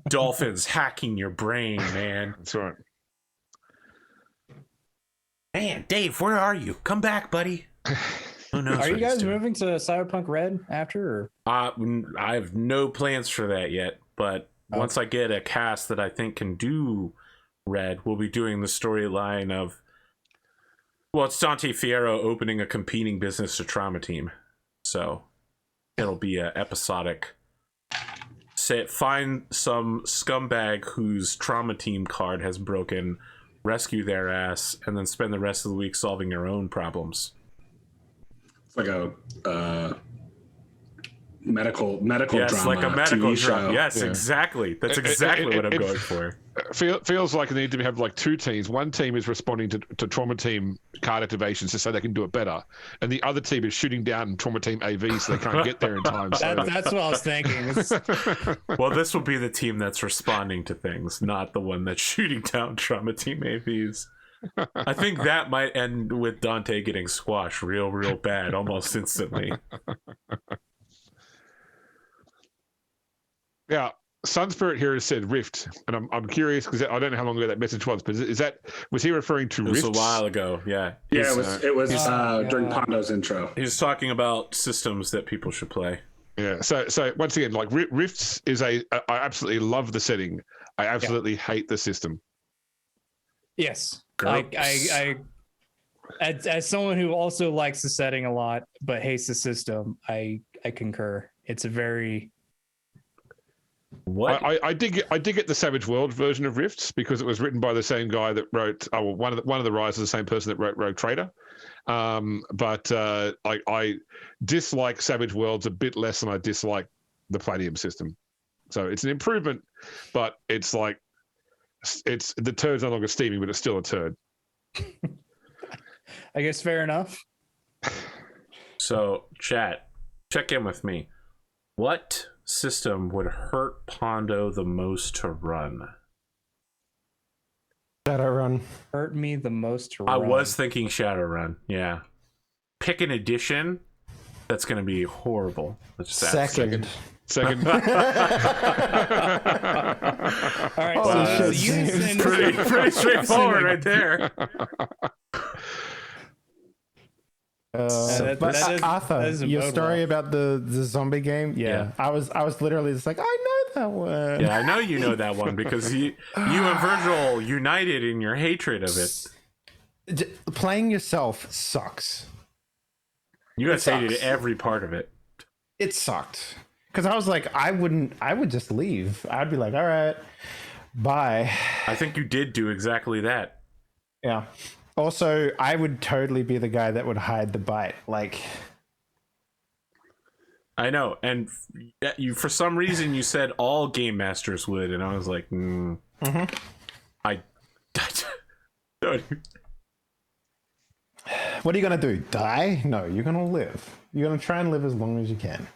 Dolphins hacking your brain, man. That's right. Man, Dave, where are you? Come back, buddy. Who knows? Are you guys moving to Cyberpunk Red after? Or? I have no plans for that yet, but once I get a cast that I think can do Red, we'll be doing the storyline of. Well, it's Dante Fierro opening a competing business to Trauma Team, so it'll be a episodic. Find some scumbag whose Trauma Team card has broken, rescue their ass, and then spend the rest of the week solving your own problems. It's like a medical yes, drama. Like a medical TV drama. show. Yes, Yeah. exactly. That's exactly what I'm going for. Feels like they need to have like 2 teams. One team is responding to Trauma Team card activations to say they can do it better, and the other team is shooting down Trauma Team AV so they can't get there in time. So. That's what I was thinking. Well, this will be the team that's responding to things, not the one that's shooting down Trauma Team AVs. I think that might end with Dante getting squashed real bad almost instantly. Yeah, Sunspirit here has said Rift, and I'm curious because I don't know how long ago that message was, but was he referring to Rift? It was a while ago, yeah. Yeah, it was during Pondo's intro. He was talking about systems that people should play. Yeah, so once again, like Rifts is I absolutely love the setting. I absolutely hate the system. Yes, I as someone who also likes the setting a lot but hates the system, I concur. It's a very I did get the Savage World version of Rifts because it was written by the same guy that wrote one of the Rise is the same person that wrote Rogue Trader. But I dislike Savage Worlds a bit less than I dislike the Platinum system. So it's an improvement, but it's like the turd's no longer steaming, but it's still a turd. I guess fair enough. So, chat, check in with me. What system would hurt Pondo the most to run? Shadowrun. Hurt me the most to run. I was thinking Shadowrun, yeah. Pick an edition that's going to be horrible. Second. Second. All right, Wow. so Unison, Pretty straightforward right there. But that is Arthur, a your good story one. about the zombie game, Yeah. I was literally just like, I know that one. Yeah, I know you know that one because you and Virgil united in your hatred of it. Playing yourself sucks. You guys hated sucks. every part of it. It sucked because I was like, I would just leave. I'd be like, all right, bye. I think you did do exactly that. Yeah. Also, I would totally be the guy that would hide the bite. Like, I know, and you for some reason you said all game masters would, and I was like, I don't. what are you gonna do? Die? No, you're gonna live. You're gonna try and live as long as you can.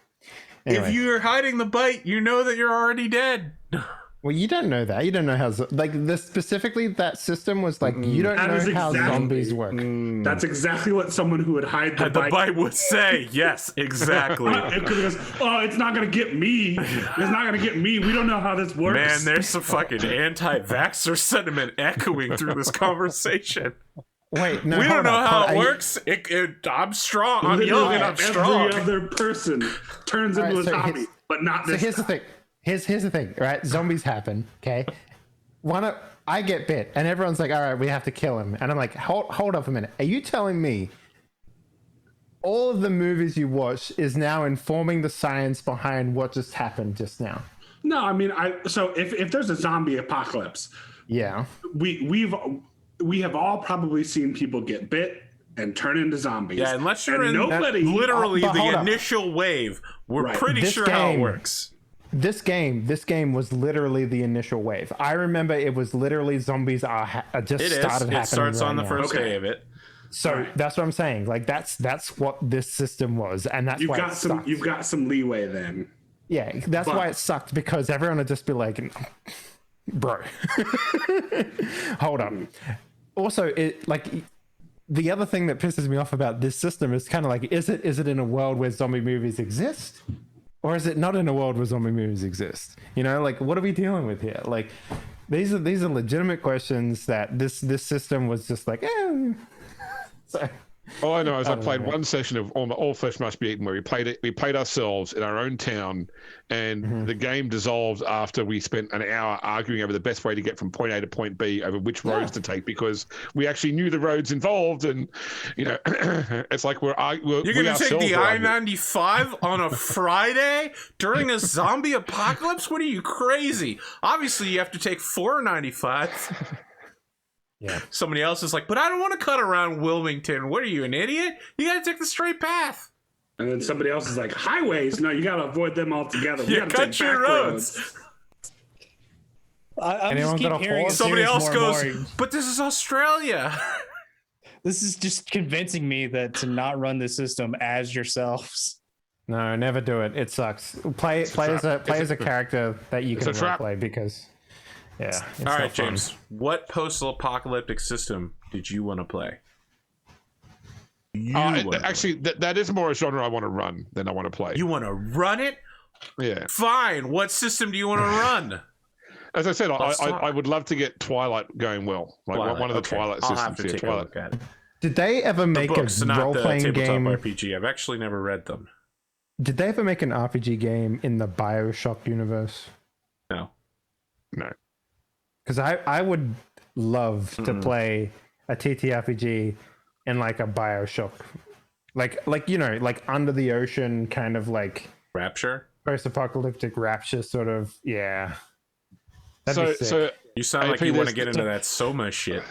Anyway. If you're hiding the bite, you know that you're already dead. Well, you don't know that. You don't know how this specifically that system was like. You don't know how zombies work. That's exactly what someone who would hide the bite would say. Yes, exactly. It goes, oh, it's not gonna get me. It's not gonna get me. We don't know how this works. Man, there's some fucking anti-vaxxer sentiment echoing through this conversation. Wait, no, we don't know how it you- works. I'm strong. I'm young and I'm strong. Every other person turns into a zombie, but not this. So here's the thing. Here's the thing, right? Zombies happen, okay? I get bit, and everyone's like, all right, we have to kill him. And I'm like, hold up a minute. Are you telling me all of the movies you watch is now informing the science behind what just happened just now? No, I mean, so if there's a zombie apocalypse, Yeah. we have all probably seen people get bit and turn into zombies. Yeah, unless you're and in literally but hold the up. initial wave, we're Right. pretty This sure how it game- works. This game was literally the initial wave. I remember it was literally zombies just It is. started happening. It starts on right the now. first day of it. So that's what I'm saying. Like that's what this system was, and that's why it sucked. You've got some leeway then. Yeah, that's why it sucked because everyone would just be like, "Bro, hold up." Also, the other thing that pisses me off about this system is kind of like, is it in a world where zombie movies exist, or is it not in a world where zombie movies exist? You know, like what are we dealing with here? Like these are legitimate questions that this system was just like, So, all I know is I played one session of All Flesh Must Be Eaten where we played ourselves in our own town, and the game dissolved after we spent an hour arguing over the best way to get from point A to point B over which roads to take, because we actually knew the roads involved, and it's like we're You're gonna take the I-95 on a Friday during a zombie apocalypse? What are you, crazy? Obviously, you have to take 495. yeah. Somebody else is like, but I don't want to cut around Wilmington. What are you, an idiot? You gotta take the straight path. And then somebody else is like, highways? No, you gotta avoid them altogether. We Yeah, gotta cut take your back roads. I'm Anyone just keep got a hearing horse? Somebody Series else more goes, and more. but this is Australia. This is just convincing me that to not run the system as yourselves. No, never do it. It sucks. Play as a character that you can a trap. play because, yeah. It's All not right, fun. James. What post-apocalyptic system did you want to play? Actually, that is more a genre I want to run than I want to play. You want to run it? Yeah. Fine. What system do you want to run? As I said, I would love to get Twilight going well. Like one of the Twilight systems. I'll have to take a look at it. Did they ever make a role-playing game? RPG. I've actually never read them. Did they ever make an RPG game in the BioShock universe? No. Because I would love to play a TTRPG in like a BioShock, like under the ocean kind of like Rapture, post-apocalyptic Rapture sort of. Yeah. So you sound like you want to get into that Soma shit.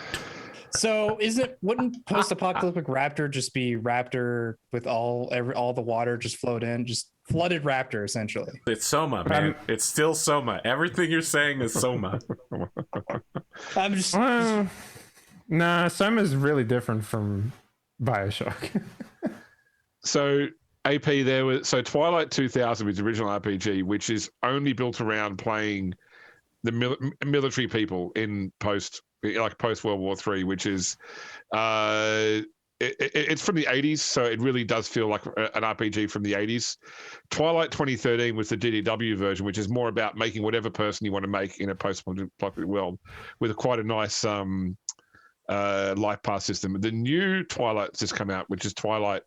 So wouldn't post-apocalyptic Raptor just be Raptor with all the water just flowed in, just flooded Raptor essentially? It's Soma, man. It's still Soma. Everything you're saying is Soma. I'm just nah, Soma's really different from BioShock. So AP Twilight 2000 was the original RPG, which is only built around playing the military people in post World War III, which is it's from the 80s, so it really does feel like an RPG from the 80s. Twilight 2013 was the GDW version, which is more about making whatever person you want to make in a post-apocalyptic world, with quite a nice life path system. The new Twilight that's just come out, which is Twilight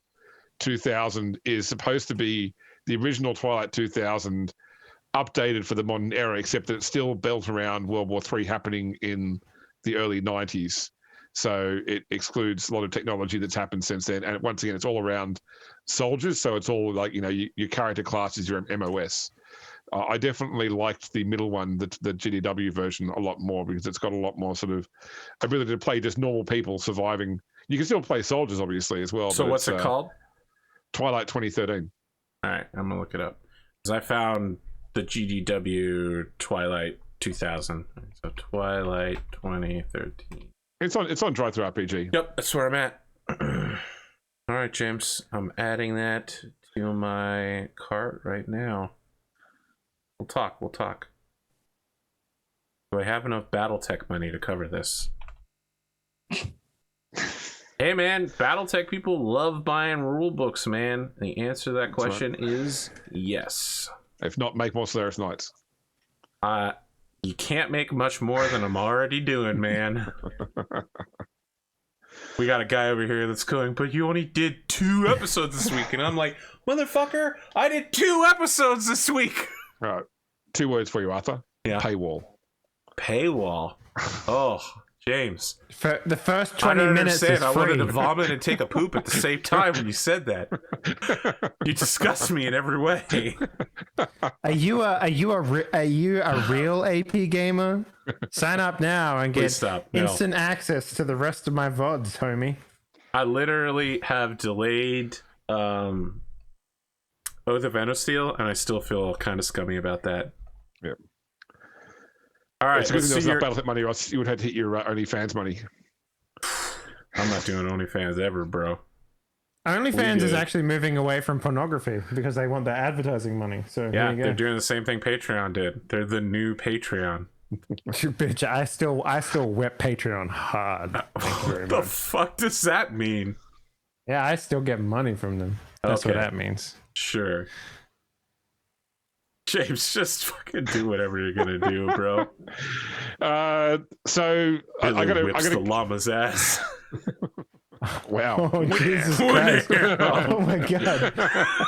2000, is supposed to be the original Twilight 2000 updated for the modern era, except that it's still built around World War III happening in the early 90s. So it excludes a lot of technology that's happened since then. And once again, it's all around soldiers. So it's all like, your character class is your MOS. I definitely liked the middle one, the GDW version, a lot more, because it's got a lot more sort of ability to play just normal people surviving. You can still play soldiers, obviously, as well. So what's it called? Twilight 2013. All right, I'm going to look it up. Because I found the GDW Twilight 2000. So Twilight 2013. It's on DriveThru RPG. Yep, that's where I'm at. All right, James, I'm adding that to my cart right now. We'll talk. Do I have enough BattleTech money to cover this? Hey, man, BattleTech people love buying rule books, man. The answer to that question is yes. If not, make more Solaris Knights. You can't make much more than I'm already doing, man. We got a guy over here that's going, but you only did 2 episodes this week. And I'm like, motherfucker, I did 2 episodes this week. All right. 2 words for you, Arthur. Yeah. Paywall. Oh, James. For the first 20 minutes is free. I wanted to vomit and take a poop at the same time when you said that. You disgust me in every way. Are you a real AP gamer? Sign up now and get instant access to the rest of my VODs, homie. I literally have delayed Oath of Endosteel, and I still feel kind of scummy about that. Yep. All right, it's a good thing there's not BattleTech money, or else you would have to hit your OnlyFans money. I'm not doing OnlyFans ever, bro. OnlyFans is actually moving away from pornography because they want the advertising money. So yeah, they're doing the same thing Patreon did. They're the new Patreon. Bitch, I still whip Patreon hard. What the fuck does that mean? Yeah, I still get money from them. That's what that means. Sure. James, just fucking do whatever you're gonna do, bro. So I gotta the llama's ass. Wow. Oh, Jesus Christ. Oh my God.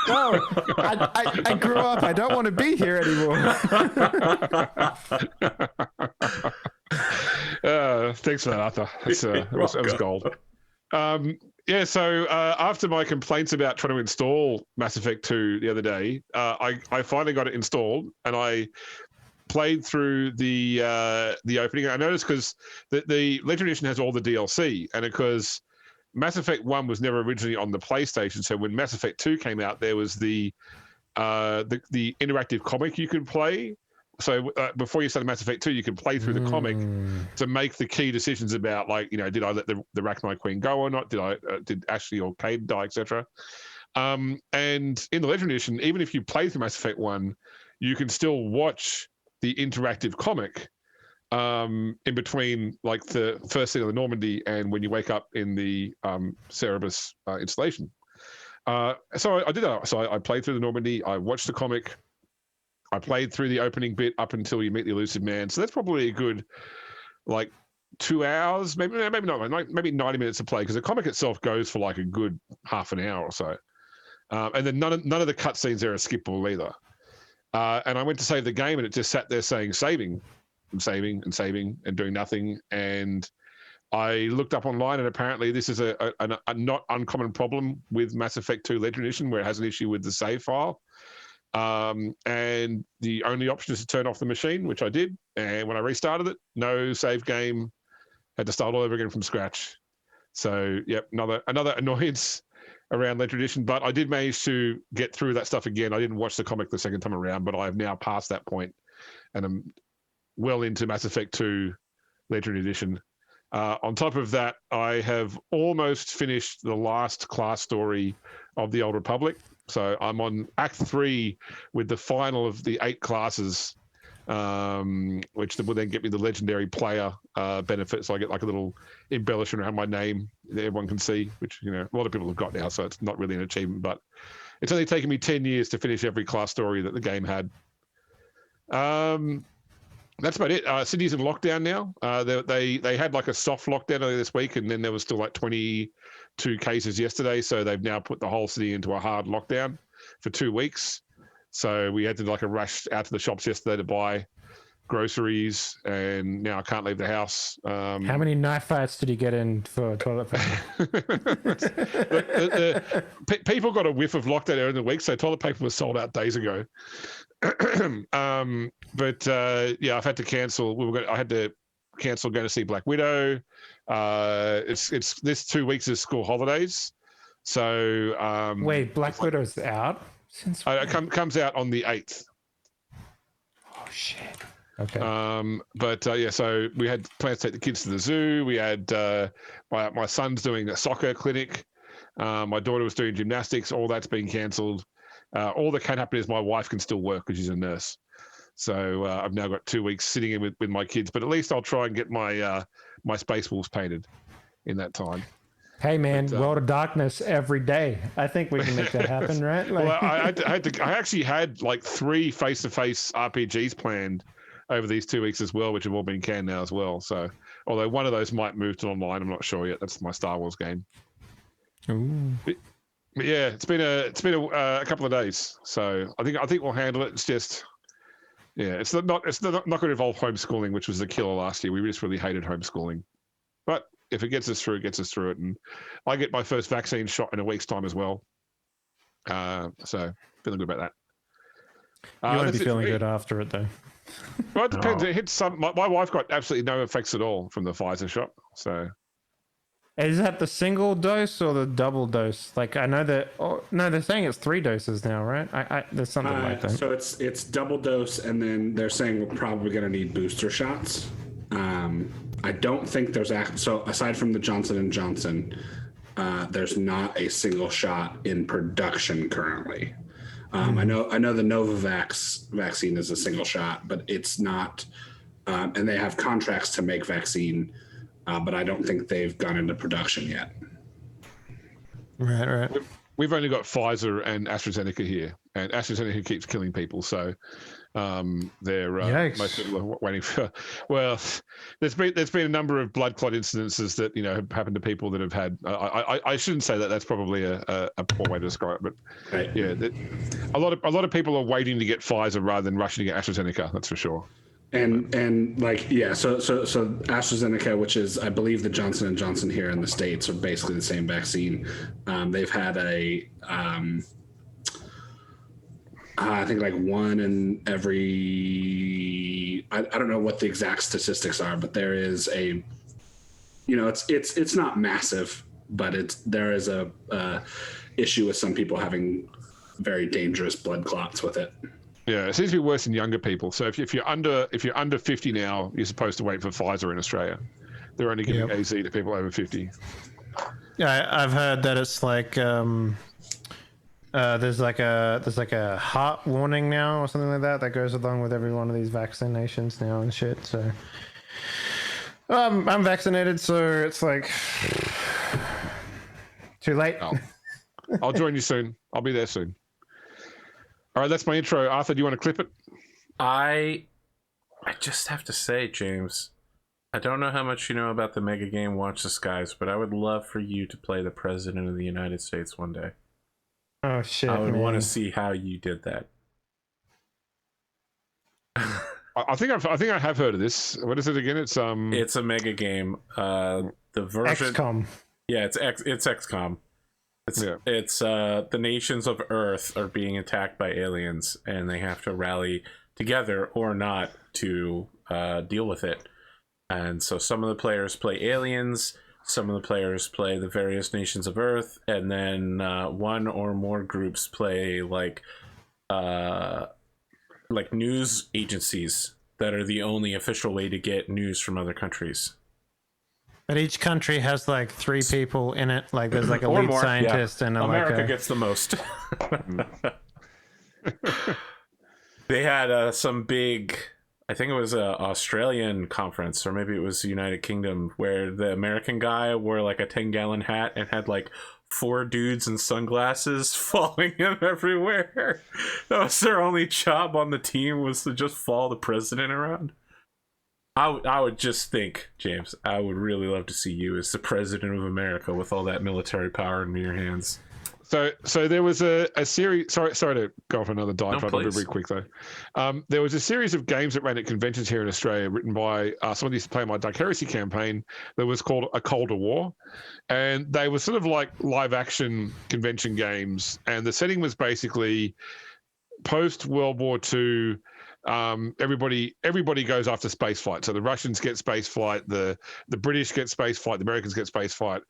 No, I grew up. I don't want to be here anymore. Thanks for that, Arthur. That was gold. Yeah, so after my complaints about trying to install Mass Effect 2 the other day, I finally got it installed, and I played through the opening. I noticed because the Legendary Edition has all the DLC, and because Mass Effect 1 was never originally on the PlayStation, so when Mass Effect 2 came out, there was the interactive comic you could play. So before you started Mass Effect 2, you could play through the comic to make the key decisions about, like, did I let the Rachni Queen go or not? Did Ashley or Cade die, etc. And in the Legendary Edition, even if you play through Mass Effect 1, you can still watch the interactive comic in between like the first scene of the Normandy and when you wake up in the Cerebus installation. So I did that. So I played through the Normandy. I watched the comic. I played through the opening bit up until you meet the elusive man. So that's probably a good, like, 2 hours, maybe not, like maybe 90 minutes to play, because the comic itself goes for like a good half an hour or so. And then none of the cutscenes there are skippable either. And I went to save the game, and it just sat there saying saving and doing nothing. And I looked up online, and apparently this is a not uncommon problem with Mass Effect 2 Legendary Edition, where it has an issue with the save file. And the only option is to turn off the machine, which I did. And when I restarted it, no save game, had to start all over again from scratch. So, yep, another annoyance around Legendary Edition. But I did manage to get through that stuff again. I didn't watch the comic the second time around, but I have now passed that point, and I'm well into Mass Effect 2 Legendary Edition. On top of that, I have almost finished the last class story of the Old Republic. So I'm on Act 3 with the final of the 8 classes, which will then get me the legendary player benefit. So I get like a little embellishment around my name that everyone can see, which, you know, a lot of people have got now, so it's not really an achievement. But it's only taken me 10 years to finish every class story that the game had. That's about it. Sydney's in lockdown now. They had like a soft lockdown earlier this week, and then there was still like 22 cases yesterday. So they've now put the whole city into a hard lockdown for 2 weeks. So we had to like a rush out to the shops yesterday to buy groceries, and now I can't leave the house. How many knife fights did you get in for toilet paper? People got a whiff of lockdown earlier in the week, so toilet paper was sold out days ago. But I've had to cancel. I had to cancel going to see Black Widow. It's this 2 weeks of school holidays. So wait, Black Widow's out since it comes out on the 8th. Oh shit. Okay. So we had plans to take the kids to the zoo. We had my son's doing a soccer clinic. My daughter was doing gymnastics. All that's been cancelled. All that can happen is my wife can still work because she's a nurse. So I've now got 2 weeks sitting in with my kids, but at least I'll try and get my my Space Wolves painted in that time. Hey man, World of Darkness every day. I think we can make that happen, right? Like... Well, I actually had like 3 face-to-face RPGs planned over these 2 weeks as well, which have all been canned now as well. So, although one of those might move to online, I'm not sure yet. That's my Star Wars game. Ooh. But yeah, it's been a couple of days, so I think we'll handle it. It's just, yeah, it's not going to involve homeschooling, which was the killer last year. We just really hated homeschooling, but if it gets us through, it gets us through it. And I get my first vaccine shot in a week's time as well, so feeling good about that. You won't be feeling good after it though. Well, it depends. It hits some. My wife got absolutely no effects at all from the Pfizer shot. So, is that the single dose or the double dose? Like I know that. Oh, no, they're saying it's 3 doses now, right? There's something like that. So it's double dose, and then they're saying we're probably going to need booster shots. I don't think there's so aside from the Johnson & Johnson, there's not a single shot in production currently. I know the Novavax vaccine is a single shot, but it's not, and they have contracts to make vaccine, but I don't think they've gone into production yet. Right. We've only got Pfizer and AstraZeneca here, and AstraZeneca keeps killing people. So they're most people are waiting for. Well, there's been a number of blood clot incidences that have happened to people that have had. I shouldn't say that. That's probably a poor way to describe it, but right. Yeah, a lot of people are waiting to get Pfizer rather than rushing to get AstraZeneca. That's for sure. And like, yeah, so AstraZeneca, which is, I believe, the Johnson & Johnson here in the States, are basically the same vaccine. They've had I think like 1 in every, I don't know what the exact statistics are, but there is it's not massive, but there is a issue with some people having very dangerous blood clots with it. Yeah, it seems to be worse in younger people. So if you're under 50 now, you're supposed to wait for Pfizer in Australia. They're only giving AZ to people over 50. Yeah, I've heard that it's like there's like a heart warning now or something like that goes along with every one of these vaccinations now and shit. So I'm vaccinated, so it's like too late. I'll join you soon. I'll be there soon. All right, that's my intro. Arthur, do you want to clip it? I just have to say, James, I don't know how much you know about the mega game Watch the Skies, but I would love for you to play the President of the United States one day. Oh shit! I would want to man. see how you did that. I think I have heard of this. What is it again? It's a mega game. The version. XCOM. Yeah, it's XCOM. It's the nations of Earth are being attacked by aliens, and they have to rally together or not to deal with it. And so some of the players play aliens, some of the players play the various nations of Earth, and then one or more groups play like news agencies that are the only official way to get news from other countries. But each country has like 3 people in it. Like there's like a Or lead more, scientist and America gets the most. They had some big, I think it was an Australian conference, or maybe it was the United Kingdom, where the American guy wore like a 10-gallon hat and had like 4 dudes in sunglasses following him everywhere. That was their only job on the team, was to just follow the president around. I would just think, James, I would really love to see you as the president of America with all that military power in your hands. So there was a series. Sorry to go off another diatribe. I'll be very quick though. There was a series of games that ran at conventions here in Australia, written by someone who used to play my Dark Heresy campaign. That was called A Colder War, and they were sort of like live action convention games. And the setting was basically post World War II. Everybody goes after space flight. So the Russians get space flight, the British get space flight, the Americans get space flight,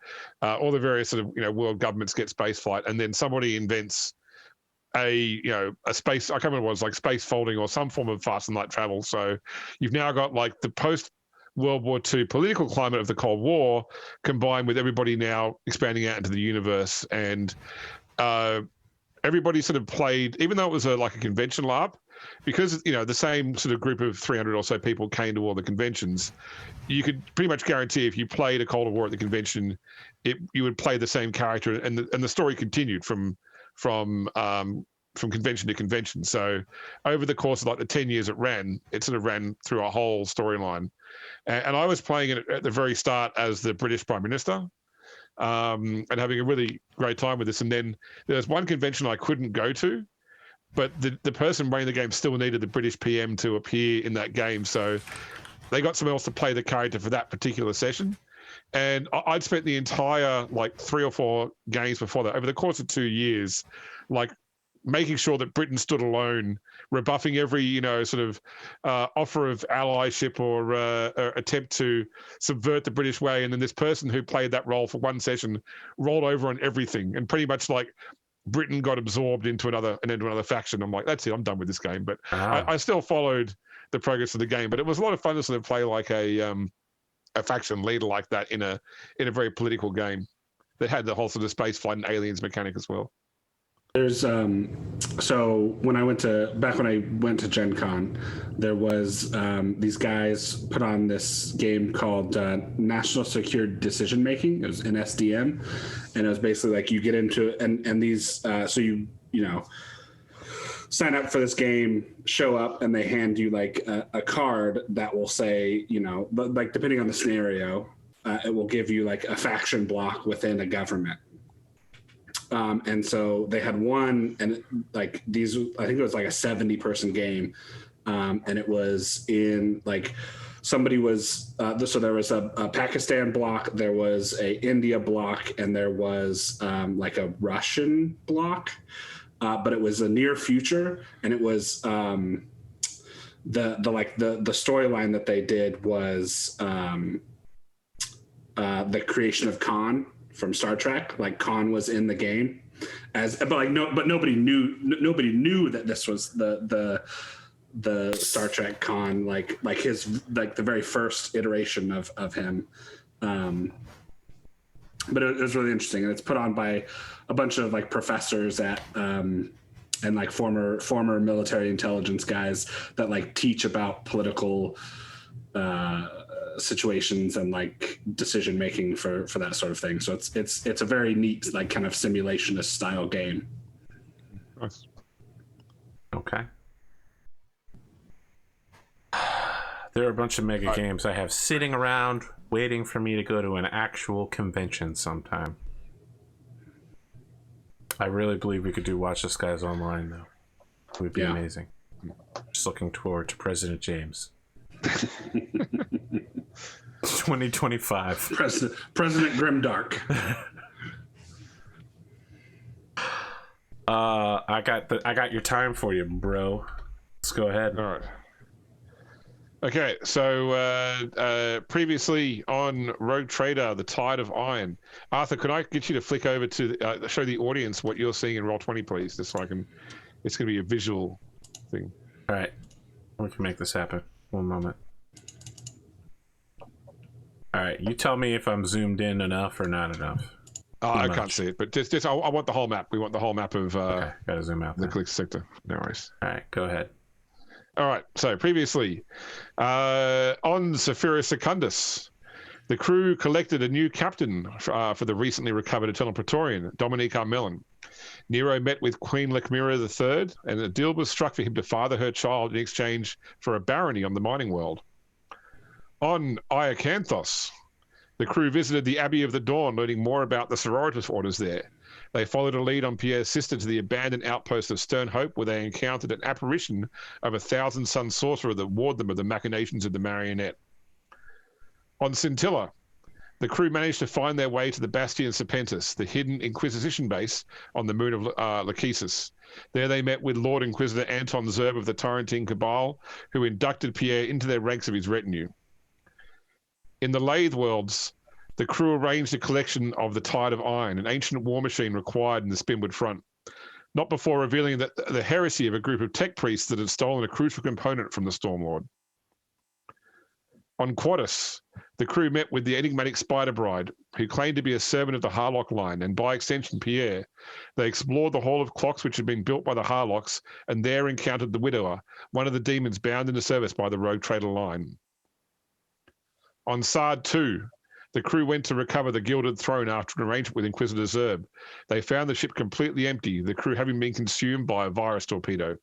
all the various sort of world governments get space flight, and then somebody invents a space. I can't remember what it was, like space folding or some form of fast and light travel. So you've now got like the post World War II political climate of the Cold War combined with everybody now expanding out into the universe, and everybody sort of played, even though it was like a convention LARP. Because the same sort of group of 300 or so people came to all the conventions, you could pretty much guarantee if you played a Cold War at the convention, you would play the same character, and the story continued from convention to convention. So over the course of like the 10 years it sort of ran through a whole storyline, and I was playing it at the very start as the British Prime Minister, and having a really great time with this. And then there was one convention I couldn't go to, but the person running the game still needed the British PM to appear in that game. So they got someone else to play the character for that particular session. And I'd spent the entire like 3 or 4 games before that, over the course of 2 years, like making sure that Britain stood alone, rebuffing every, sort of offer of allyship or attempt to subvert the British way. And then this person who played that role for one session rolled over on everything, and pretty much like Britain got absorbed into another faction. I'm like, that's it, I'm done with this game. But I still followed the progress of the game. But it was a lot of fun to sort of play like a faction leader like that in a very political game that had the whole sort of space flight and aliens mechanic as well. There's so when I went to Gen Con, there was these guys put on this game called National Secure Decision Making. It was in SDM, and it was basically like you get into it, and these so you sign up for this game, show up, and they hand you like a card that will say, like depending on the scenario, it will give you like a faction block within a government. And so they had one, and like these, I think it was like a 70-person game. And it was in like somebody was, so there was a Pakistan block, there was a India block, and there was like a Russian block. But it was a near future, and it was the storyline that they did was the creation of Khan from Star Trek. Like Khan was in the game but nobody knew that this was the Star Trek Khan, like his, like the very first iteration of him. But it was really interesting, and it's put on by a bunch of like professors at and like former military intelligence guys that like teach about political situations and like decision making for that sort of thing. So it's a very neat like kind of simulationist style game. Nice. Okay. There are a bunch of mega games I have sitting around waiting for me to go to an actual convention sometime. I really believe we could do Watch the Skies online, though. It would be amazing. Just looking forward to President James. 2025. President Grimdark. I got your time for you, bro. Let's go ahead. All right. Okay, so previously on Rogue Trader, the Tide of Iron. Arthur, could I get you to flick over to show the audience what you're seeing in Roll20, please? Just so I can. It's going to be a visual thing. All right, we can make this happen. One moment. All right, you tell me if I'm zoomed in enough or not enough. I can't see it, but just I want the whole map. We want the whole map of okay, gotta zoom out. The Calixis sector. No worries. All right, go ahead. All right, so previously on Zephyrus Secundus, the crew collected a new captain for the recently recovered Eternal Praetorian, Dominique Armelin. Nero met with Queen Lecmira III, and a deal was struck for him to father her child in exchange for a barony on the mining world. On Iacanthos, the crew visited the Abbey of the Dawn, learning more about the sororitas orders there. They followed a lead on Pierre's sister to the abandoned outpost of Stern Hope, where they encountered an apparition of a 1,000-sun sorcerer that warned them of the machinations of the marionette. On Scintilla, the crew managed to find their way to the Bastion Serpentis, the hidden Inquisition base on the moon of Lachesis. There they met with Lord Inquisitor Anton Zerb of the Tyrantine Cabal, who inducted Pierre into their ranks of his retinue. In the Lathe Worlds, the crew arranged a collection of the Tide of Iron, an ancient war machine required in the Spinwood Front, not before revealing that the heresy of a group of tech priests that had stolen a crucial component from the Stormlord. On Quaddus, the crew met with the enigmatic Spider Bride, who claimed to be a servant of the Harlock line, and by extension Pierre. They explored the Hall of Clocks which had been built by the Harlocks, and there encountered the Widower, one of the demons bound into service by the Rogue Trader line. On Sard 2, the crew went to recover the Gilded Throne after an arrangement with Inquisitor Zerb. They found the ship completely empty, the crew having been consumed by a virus torpedo.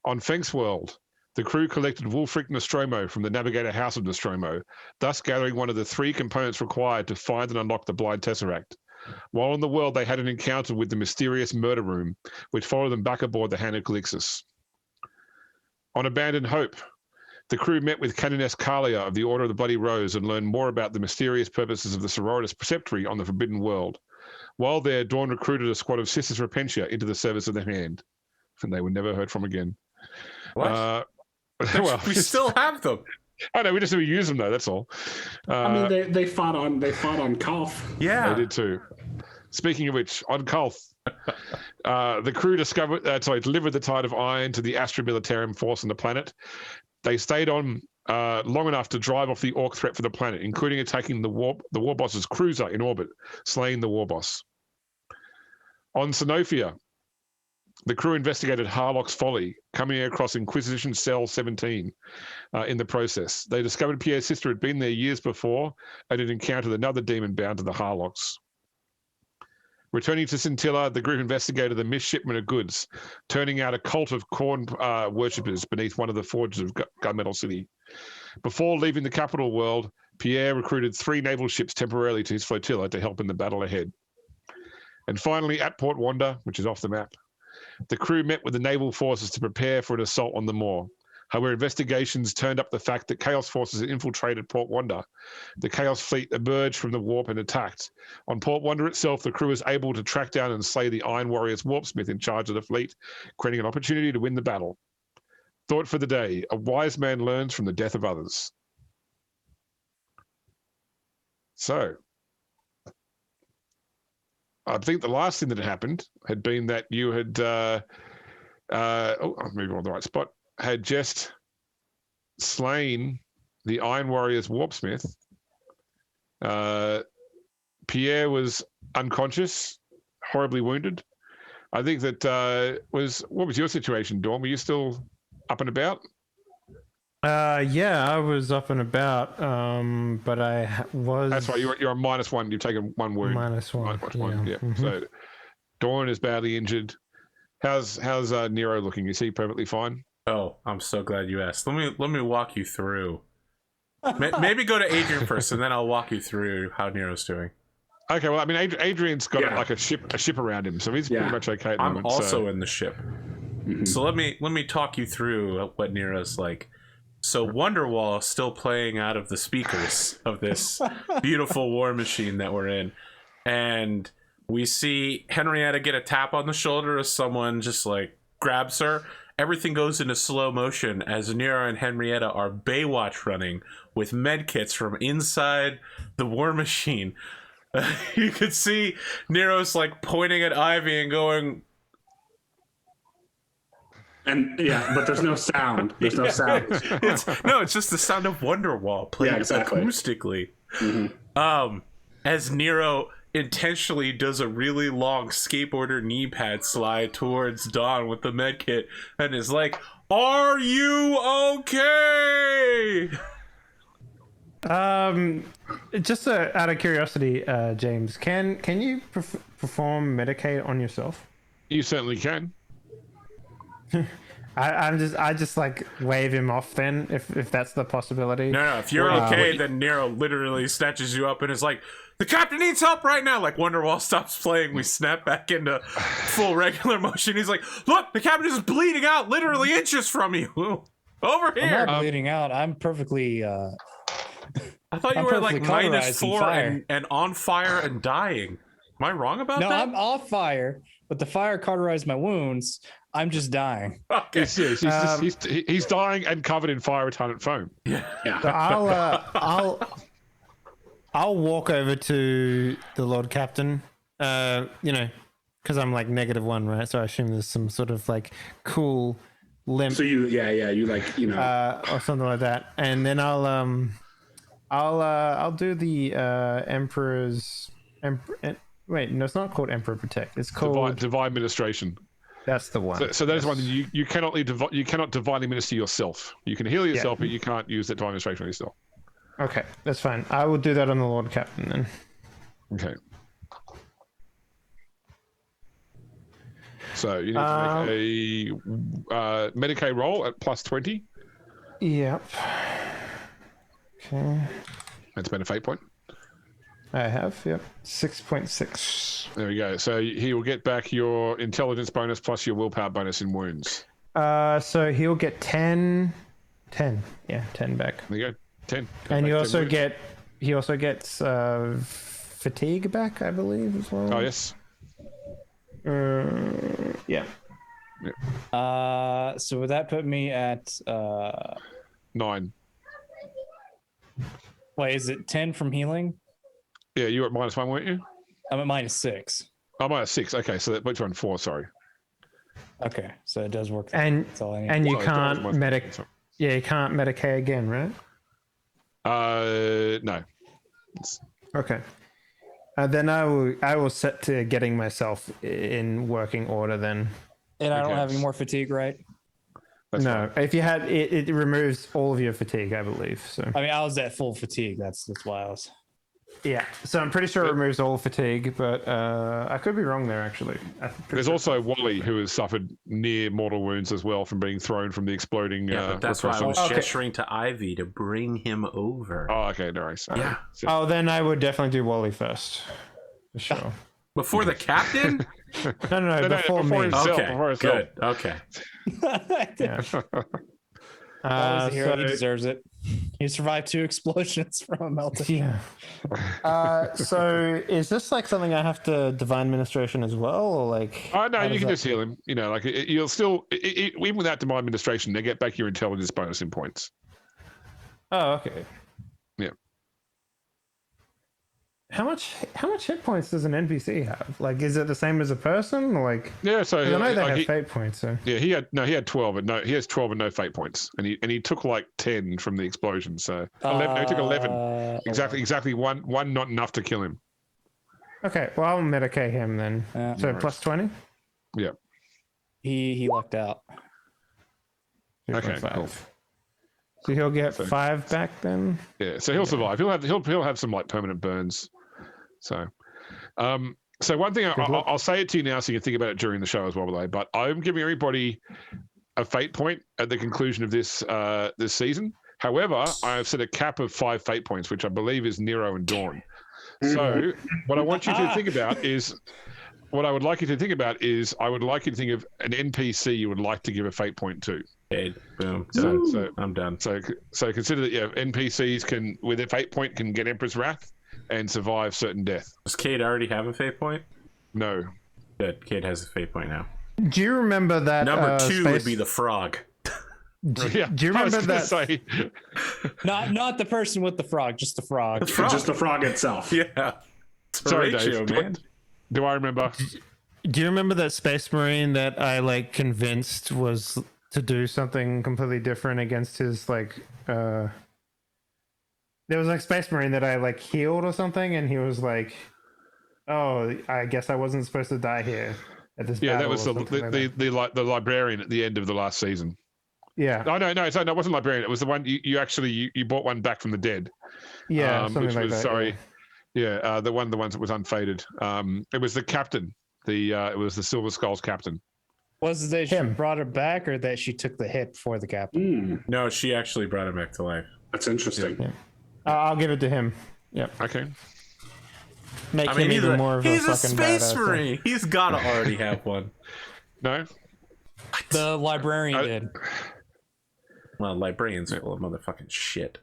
On Feng's World, the crew collected Wulfric Nostromo from the Navigator House of Nostromo, thus gathering one of the 3 components required to find and unlock the Blind Tesseract. While on the world, they had an encounter with the mysterious Murder Room, which followed them back aboard the Hand of Calixis. On Abandoned Hope, the crew met with Canoness Kalia of the Order of the Bloody Rose and learned more about the mysterious purposes of the Sororitas Preceptory on the Forbidden World. While there, Dawn recruited a squad of Sisters Repentia into the service of the Hand, and they were never heard from again. What? Well, we still have them. I know, we just never use them though. That's all. I mean, they fought on Kalf. Yeah, they did too. Speaking of which, on Kalf, the crew delivered the Tide of Iron to the Astra Militarum force on the planet. They stayed on long enough to drive off the Orc threat for the planet, including attacking the war boss's cruiser in orbit, slaying the war boss. On Sanophia, the crew investigated Harlock's folly, coming across Inquisition Cell 17 in the process. They discovered Pierre's sister had been there years before and had encountered another demon bound to the Harlocks. Returning to Scintilla, the group investigated the misshipment of goods, turning out a cult of corn worshippers beneath one of the forges of Gunmetal City. Before leaving the capital world, Pierre recruited 3 naval ships temporarily to his flotilla to help in the battle ahead. And finally, at Port Wanda, which is off the map, the crew met with the naval forces to prepare for an assault on the Moor. However, investigations turned up the fact that Chaos forces had infiltrated Port Wanda. The Chaos fleet emerged from the warp and attacked. On Port Wanda itself, the crew was able to track down and slay the Iron Warrior's warpsmith in charge of the fleet, creating an opportunity to win the battle. Thought for the day: a wise man learns from the death of others. So, I think the last thing that had happened had been that you had, I'm moving on the right spot, had just slain the Iron Warrior's warpsmith. Pierre was unconscious, horribly wounded. I think that what was your situation, Dawn? Were you still up and about? Yeah, I was up and about, but was. That's right. You're on -1. You've taken 1 wound. -1. Yeah. Mhm. So Dawn is badly injured. How's Nero looking? Is he perfectly fine? Oh, I'm so glad you asked. Let me walk you through. Maybe go to Adrian first, and then I'll walk you through how Nero's doing. Okay. Well, I mean, Adrian's got like a ship around him, so he's pretty much okay. At the moment, also in the ship. Mm-hmm. So let me talk you through what Nero's like. So Wonderwall is still playing out of the speakers of this beautiful war machine that we're in, and we see Henrietta get a tap on the shoulder as someone just like grabs her. Everything goes into slow motion as Nero and Henrietta are Baywatch running with medkits from inside the war machine. You could see Nero's like pointing at Ivy and going, and but there's no sound. There's no sound. It's just the sound of Wonderwall playing acoustically. Mm-hmm. As Nero intentionally does a really long skateboarder knee pad slide towards Dawn with the medkit and is like, "Are you okay?" Just out of curiosity, James, can you perform Medicaid on yourself? You certainly can. I just like wave him off then if that's the possibility. No, if you're okay, then Nero literally snatches you up and is like, "The captain needs help right now." Like Wonderwall stops playing, we snap back into full regular motion. He's like, "Look, the captain is bleeding out literally inches from you. Over here." I'm not bleeding out. I'm perfectly I thought you were like -4 and on fire and dying. Am I wrong about that? No, I'm off fire, but the fire cauterized my wounds. I'm just dying. Okay. He's dying and covered in fire retardant foam. Yeah. So I'll walk over to the Lord Captain. Because I'm like -1, right? So I assume there's some sort of like cool limp. So you like or something like that, and then I'll do the Emperor's. Wait, no, it's not called Emperor Protect. It's called Divine Administration. That's the one. So that is one thing you cannot you cannot divinely minister yourself. You can heal yourself, but you can't use that divine administration on yourself. Okay, that's fine. I will do that on the Lord Captain then. Okay. So you need to make a Medicaid roll at +20. Yep. Okay. That's been a fate point. I have, yep. 6.6. There we go. So he will get back your intelligence bonus plus your willpower bonus in wounds. So he'll get 10. 10. Yeah, 10 back. There you go. 10. And you also he also gets fatigue back, I believe, as well. Oh, yes. Yeah. So would that put me at 9. Wait, is it 10 from healing? Yeah, you were at -1, weren't you? I'm at -6. Oh, -6. Okay, so that puts you on 4. Sorry. Okay, so it does work. And that's all I need. and you Sorry, can't you can't Medicaid again, right? No. Okay. Then I will set to getting myself in working order then. And I don't have any more fatigue, right? That's no, fine. if you had it removes all of your fatigue, I believe. So I mean, I was at full fatigue. That's why I was. yeah, so I'm pretty sure it removes all fatigue, but I could be wrong there actually. There's also Wally, who has suffered near mortal wounds as well from being thrown from the exploding. Yeah, but that's why I was Okay. gesturing to Ivy to bring him over. Oh, okay, no worries. Yeah. Oh, then I would definitely do Wally first, for sure. Before the captain? No, before me. himself. Okay, Before himself. good. Okay. Yeah. He's a hero. He So- deserves it. He survived 2 explosions from a melting. Yeah. So is this like something I have to divine administration as well, or like? Oh no, how you does can that- just heal him. You know, like you'll still even without divine administration, they get back your intelligence bonus in points. Oh, okay. Yeah. How much hit points does an NPC have? Like, is it the same as a person? Or like, Yeah, so 'cause I know they like, have he, fate points. So yeah, he had 12 and he has 12 and no fate points, and he took like 10 from the explosion. So 11, he took 11. Exactly one not enough to kill him. okay, well I'll medicate him then. Yeah. So Nice. plus 20. Yeah. He lucked out. Okay, 2.5. cool. So he'll get 5 back then. Yeah, so he'll survive. He'll have some like permanent burns. So, so one thing I'll say it to you now, so you can think about it during the show as well, Belay. But I'm giving everybody a fate point at the conclusion of this this season. However, I have set a cap of 5 fate points, which I believe is Nero and Dawn. So, what I want you to think about is. What I would like you to think about is I would like you to think of an NPC you would like to give a fate point to. Okay, boom. So I'm done. So consider that NPCs can with a fate point can get Emperor's Wrath and survive certain death. Does Cade already have a fate point? No. Good. Cade has a fate point now. Do you remember that number 2 would be the frog? Do you remember that? Say... not the person with the frog, just the frog. Just the frog itself. Yeah. Sorry, ratio, Dave. man. Do I remember? Do you remember that Space Marine that I like convinced was to do something completely different against his like there was like Space Marine that I like healed or something, and he was like, "Oh, I guess I wasn't supposed to die here at this." Yeah, that was the librarian at the end of the last season. Yeah. Oh no, it wasn't librarian. It was the one you bought one back from the dead. Yeah, something which like was, that. Sorry. Yeah, the ones that was unfaded. It was the captain. It was the Silver Skull's captain. Was it that she brought her back, or that she took the hit for the captain? No, she actually brought him back to life. That's interesting. Yeah. I'll give it to him. Yep. Okay. Make him even more of a he's a fucking Space badass. Marine. He's gotta already have one. No. The librarian did. Well, librarians full of motherfucking shit.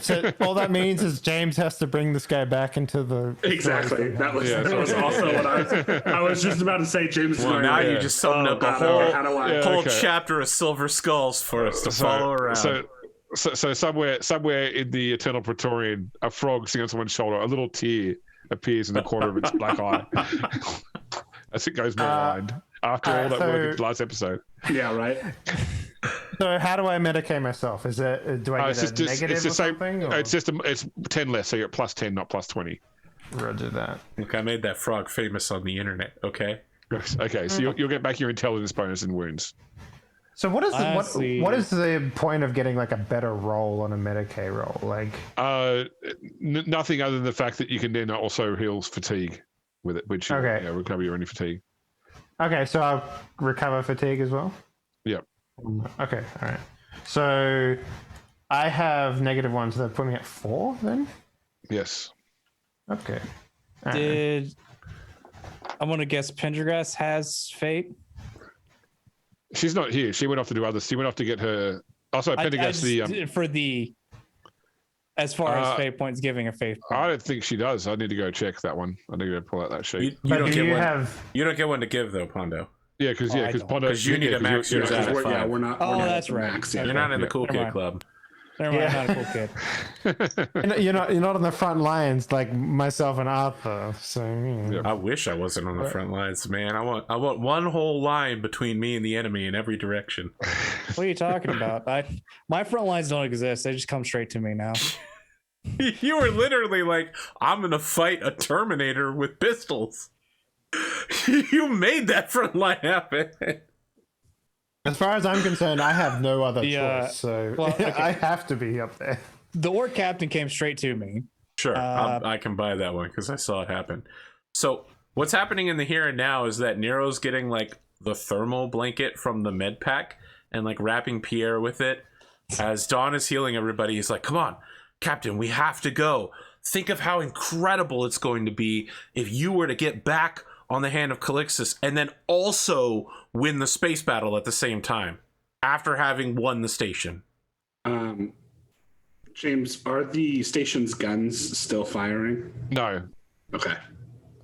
So all that means is James has to bring this guy back into the Exactly. That was also what I was just about to say. James. Well, now you just summed up a whole okay. chapter of Silver Skulls for us to follow around. So somewhere in the Eternal Praetorian, a frog sitting on someone's shoulder, a little tear appears in the corner of its black eye as it goes more aligned. After all that work in the last episode. Yeah, right. So how do I medicate myself? Is it do I get a negative or something? Or? It's 10 less, so you're at plus 10, not plus 20. Roger that. Look, I made that frog famous on the internet. Okay. Okay, so you'll get back your intelligence bonus and wounds. So what is the point of getting like a better roll on a Medicaid roll? Like nothing other than the fact that you can then also heal fatigue with it, which recover your any fatigue. Okay, so I'll recover fatigue as well. Yep. Okay, all right. So I have -1, so that put me at 4 then. Yes. Okay. I'm gonna guess Pendergrass has fate. She's not here. She went off to do others. She went off to get her. Also, Pendergrass as far as fate points, giving a fate point. I don't think she does. I need to go check that one. I need to go pull out that sheet. You don't get one to give though, Pondo. Yeah, because Pondo. Because you need to max yours out at 5. Yeah, we're not. That's right. Max, You're not in the cool kid club. Never mind, not a cool kid. You're not on the front lines like myself and Arthur. So I wish I wasn't on the front lines, man. I want one whole line between me and the enemy in every direction. What are you talking about? My front lines don't exist. They just come straight to me now. You were literally like, I'm gonna fight a Terminator with pistols. You made that front line happen. As far as I'm concerned, I have no other choice, so I have to be up there. The Orc Captain came straight to me. Sure, I can buy that one because I saw it happen. So what's happening in the here and now is that Nero's getting like the thermal blanket from the med pack and like wrapping Pierre with it. As Dawn is healing everybody, he's like, come on, Captain, we have to go. Think of how incredible it's going to be if you were to get back on the Hand of Calixis and then also win the space battle at the same time after having won the station. James, are the station's guns still firing? No. Okay.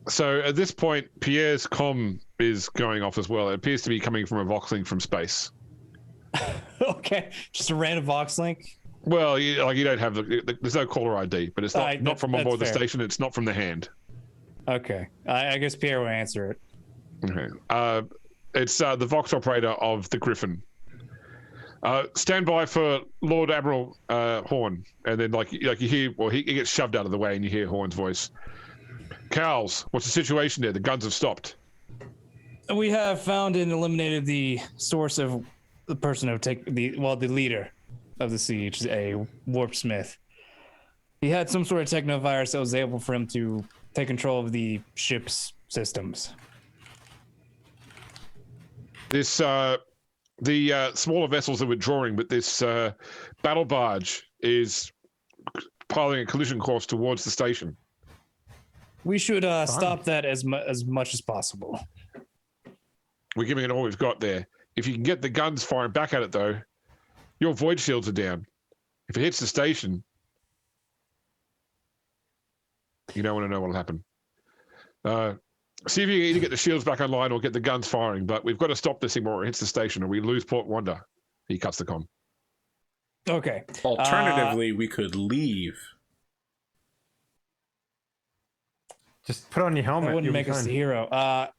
So at this point, Pierre's comm is going off as well. It appears to be coming from a Voxlink from space. Okay, just a random Voxlink. Well, you don't have there's no caller ID, but it's not from on board the station. It's not from the Hand. Okay, I guess Pierre will answer it. Okay. It's the Vox operator of the Griffin. Stand by for Lord Admiral Horn, and then you hear, well, he gets shoved out of the way, and you hear Horn's voice. Cowles, what's the situation there? The guns have stopped. We have found and eliminated the source of the person who the leader of the siege, a warp smith. He had some sort of technovirus that was able for him to take control of the ship's systems. This the smaller vessels are withdrawing, but this battle barge is piloting a collision course towards the station. We should stop that as much as possible. We're giving it all we've got there. If you can get the guns firing back at it, though, your void shields are down. If it hits the station, you don't want to know what'll happen. See if you can either get the shields back online or get the guns firing, but we've got to stop this thing before it hits the station or we lose Port Wanda. He cuts the comm. Okay. Alternatively, we could leave. Just put on your helmet. That wouldn't make us fine. the hero.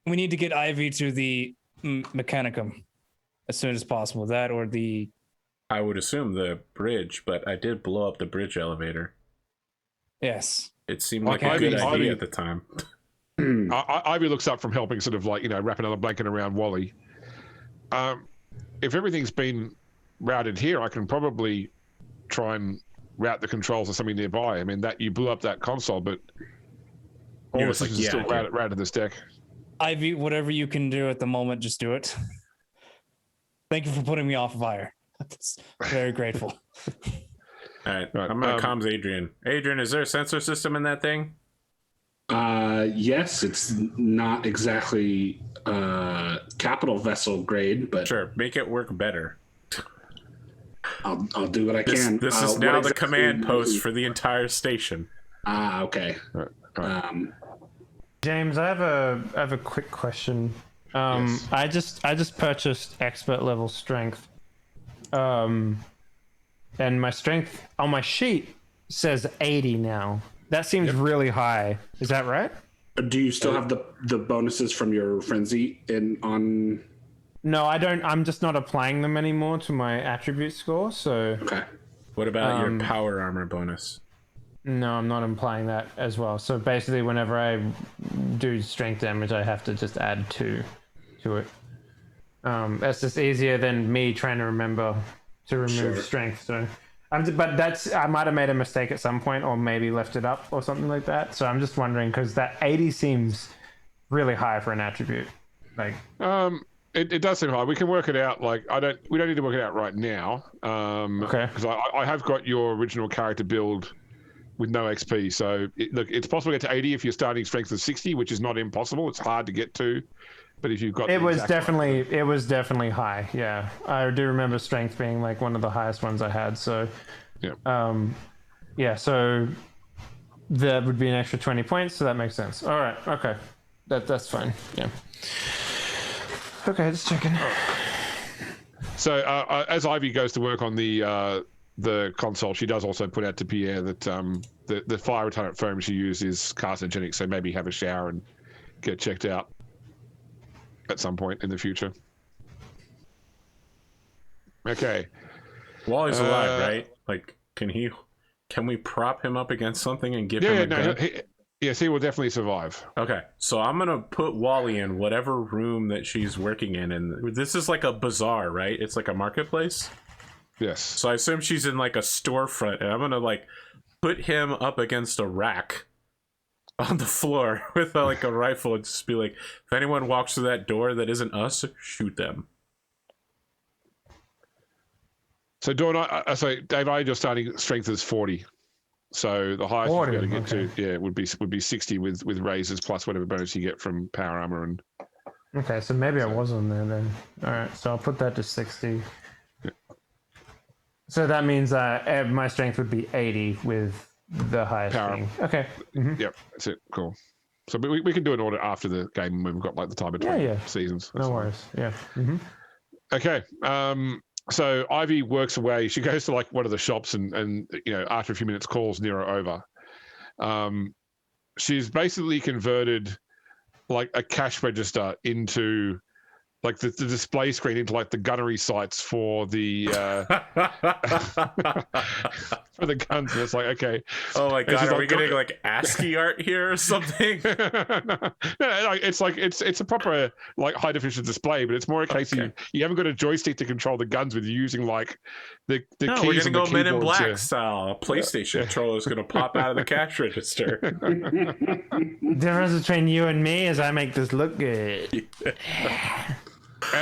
We need to get Ivy to the Mechanicum as soon as possible. That or the... I would assume the bridge, but I did blow up the bridge elevator. Yes. It seemed like a good idea at the time. Ivy looks up from helping sort of like, wrap another blanket around Wally. If everything's been routed here, I can probably try and route the controls or something nearby. I mean, that you blew up that console, but all the systems are still routed this deck. Ivy, whatever you can do at the moment, just do it. Thank you for putting me off fire. That's very grateful. All right. I'm going to comms Adrian. Adrian, is there a sensor system in that thing? Yes, it's not exactly capital vessel grade, but sure, make it work better. I'll do what I can. This is now the command post for the entire station. Okay. Right. James, I have a quick question. Yes. I just purchased expert level strength. And my strength on my sheet says 80 now. That seems really high. Is that right? Do you still have the bonuses from your frenzy on? No, I don't. I'm just not applying them anymore to my attribute score. So Okay. What about your power armor bonus? no, I'm not applying that as well. So basically, whenever I do strength damage, I have to just add 2 to it. That's just easier than me trying to remember to remove strength. So, but I might have made a mistake at some point, or maybe left it up or something like that. So I'm just wondering because that 80 seems really high for an attribute. Like, it does seem high. We can work it out. Like, we don't need to work it out right now. okay. Because I have got your original character build with no XP. So look, it's possible to get to 80 if you're starting strength of 60, which is not impossible. It's hard to get to. But if you've got it was definitely high. Yeah, I do remember strength being like one of the highest ones I had. So, so that would be an extra 20 points. So that makes sense. All right, okay, that's fine. Yeah. Okay, just checking. So as Ivy goes to work on the console, she does also put out to Pierre that the fire retardant foam she used is carcinogenic. So maybe have a shower and get checked out at some point in the future. Okay. Wally's alive, right? Like, can we prop him up against something and give him a gun? Yes, he will definitely survive. Okay, so I'm gonna put Wally in whatever room that she's working in, and this is like a bazaar, right? It's like a marketplace. Yes. So I assume she's in like a storefront, and I'm gonna like put him up against a rack on the floor with like a rifle and just be like, if anyone walks through that door that isn't us, shoot them. So Dawn, Dave, you're starting strength is 40. So the highest you're going to get to, would be 60 with raises plus whatever bonus you get from power armor and. Okay, so maybe I was on there then. All right, so I'll put that to 60. Yeah. So that means my strength would be 80 with the highest thing. Okay. Mm-hmm. Yep, that's it. Cool. So we can do an order after the game when we've got like the time between seasons. No worries. Yeah. Mm-hmm. Okay. So Ivy works away. She goes to like one of the shops and after a few minutes calls Nero over. She's basically converted like a cash register into like the display screen into like the gunnery sights for the for the guns. And it's like, okay. Oh my god, are like, we getting like ASCII art here or something? It's a proper like high definition display, but it's more a case of you haven't got a joystick to control the guns with. You're using like the keys. No, we're gonna go Men in Black to... style. A PlayStation controller is gonna pop out of the cash register. The difference between you and me is I make this look good.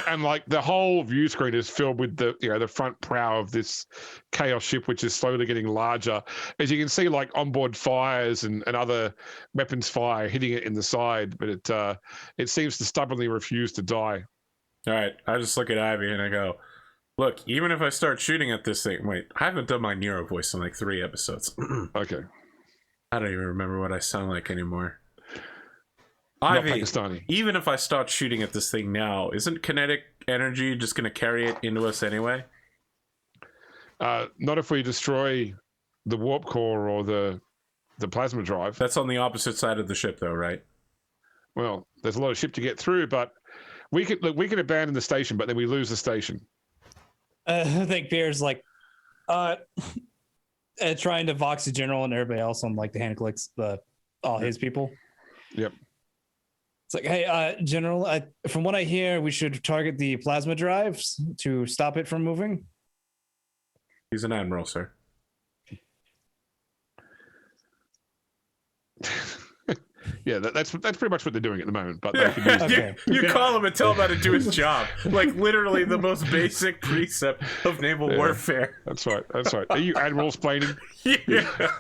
And like the whole view screen is filled with the front prow of this chaos ship, which is slowly getting larger. As you can see, like onboard fires and other weapons fire hitting it in the side, but it seems to stubbornly refuse to die. All right, I just look at Ivy and I go, look, even if I start shooting at this thing, wait, I haven't done my Nero voice in like 3 episodes. Okay. I don't even remember what I sound like anymore. Not Ivy, Pakistani. even if I start shooting at this thing now, isn't kinetic energy just going to carry it into us anyway? Not if we destroy the warp core or the plasma drive. That's on the opposite side of the ship, though, right? Well, there's a lot of ship to get through, but we could abandon the station, but then we lose the station. I think Pierre's like trying to vox the general and everybody else on like the Hand of Calixis, all his people. Yep. It's like, hey, General, from what I hear, we should target the plasma drives to stop it from moving. He's an admiral, sir. Yeah, that's pretty much what they're doing at the moment. But they could use Okay. You call him and tell him how to do his job. Like literally the most basic precept of naval warfare. That's right. Are you admirals planning? Yeah.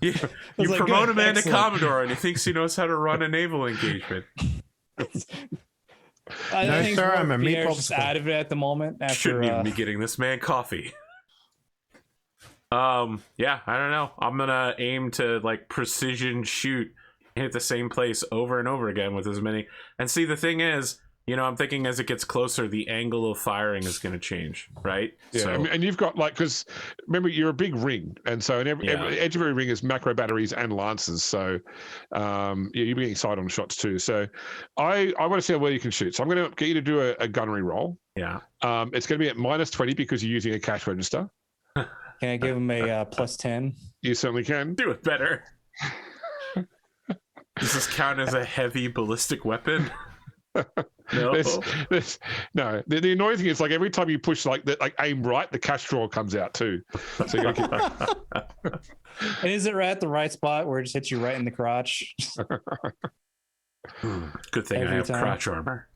You like, promote good, a man to excellent. Commodore and he thinks he knows how to run a naval engagement. I think sir, I'm a Pierre's meatball just squad. out of it at the moment. After Shouldn't even be getting this man coffee. Yeah, I don't know. I'm gonna aim to like precision shoot, hit the same place over and over again with as many. And see, the thing is, I'm thinking as it gets closer, the angle of firing is going to change, right? Yeah, So, and you've got because remember you're a big ring, and so every edge of every ring is macro batteries and lances. So you're being sight on shots too. So I want to see how well you can shoot. So I'm going to get you to do a gunnery roll. yeah. It's going to be at -20 because you're using a cash register. Can I give him a +10? You certainly can. Do it better. Does this count as a heavy ballistic weapon? No. No. The annoying thing is like every time you push like aim right, the cash drawer comes out too. So you gotta And is it right at the right spot where it just hits you right in the crotch? Good thing I Every have time. crotch armor.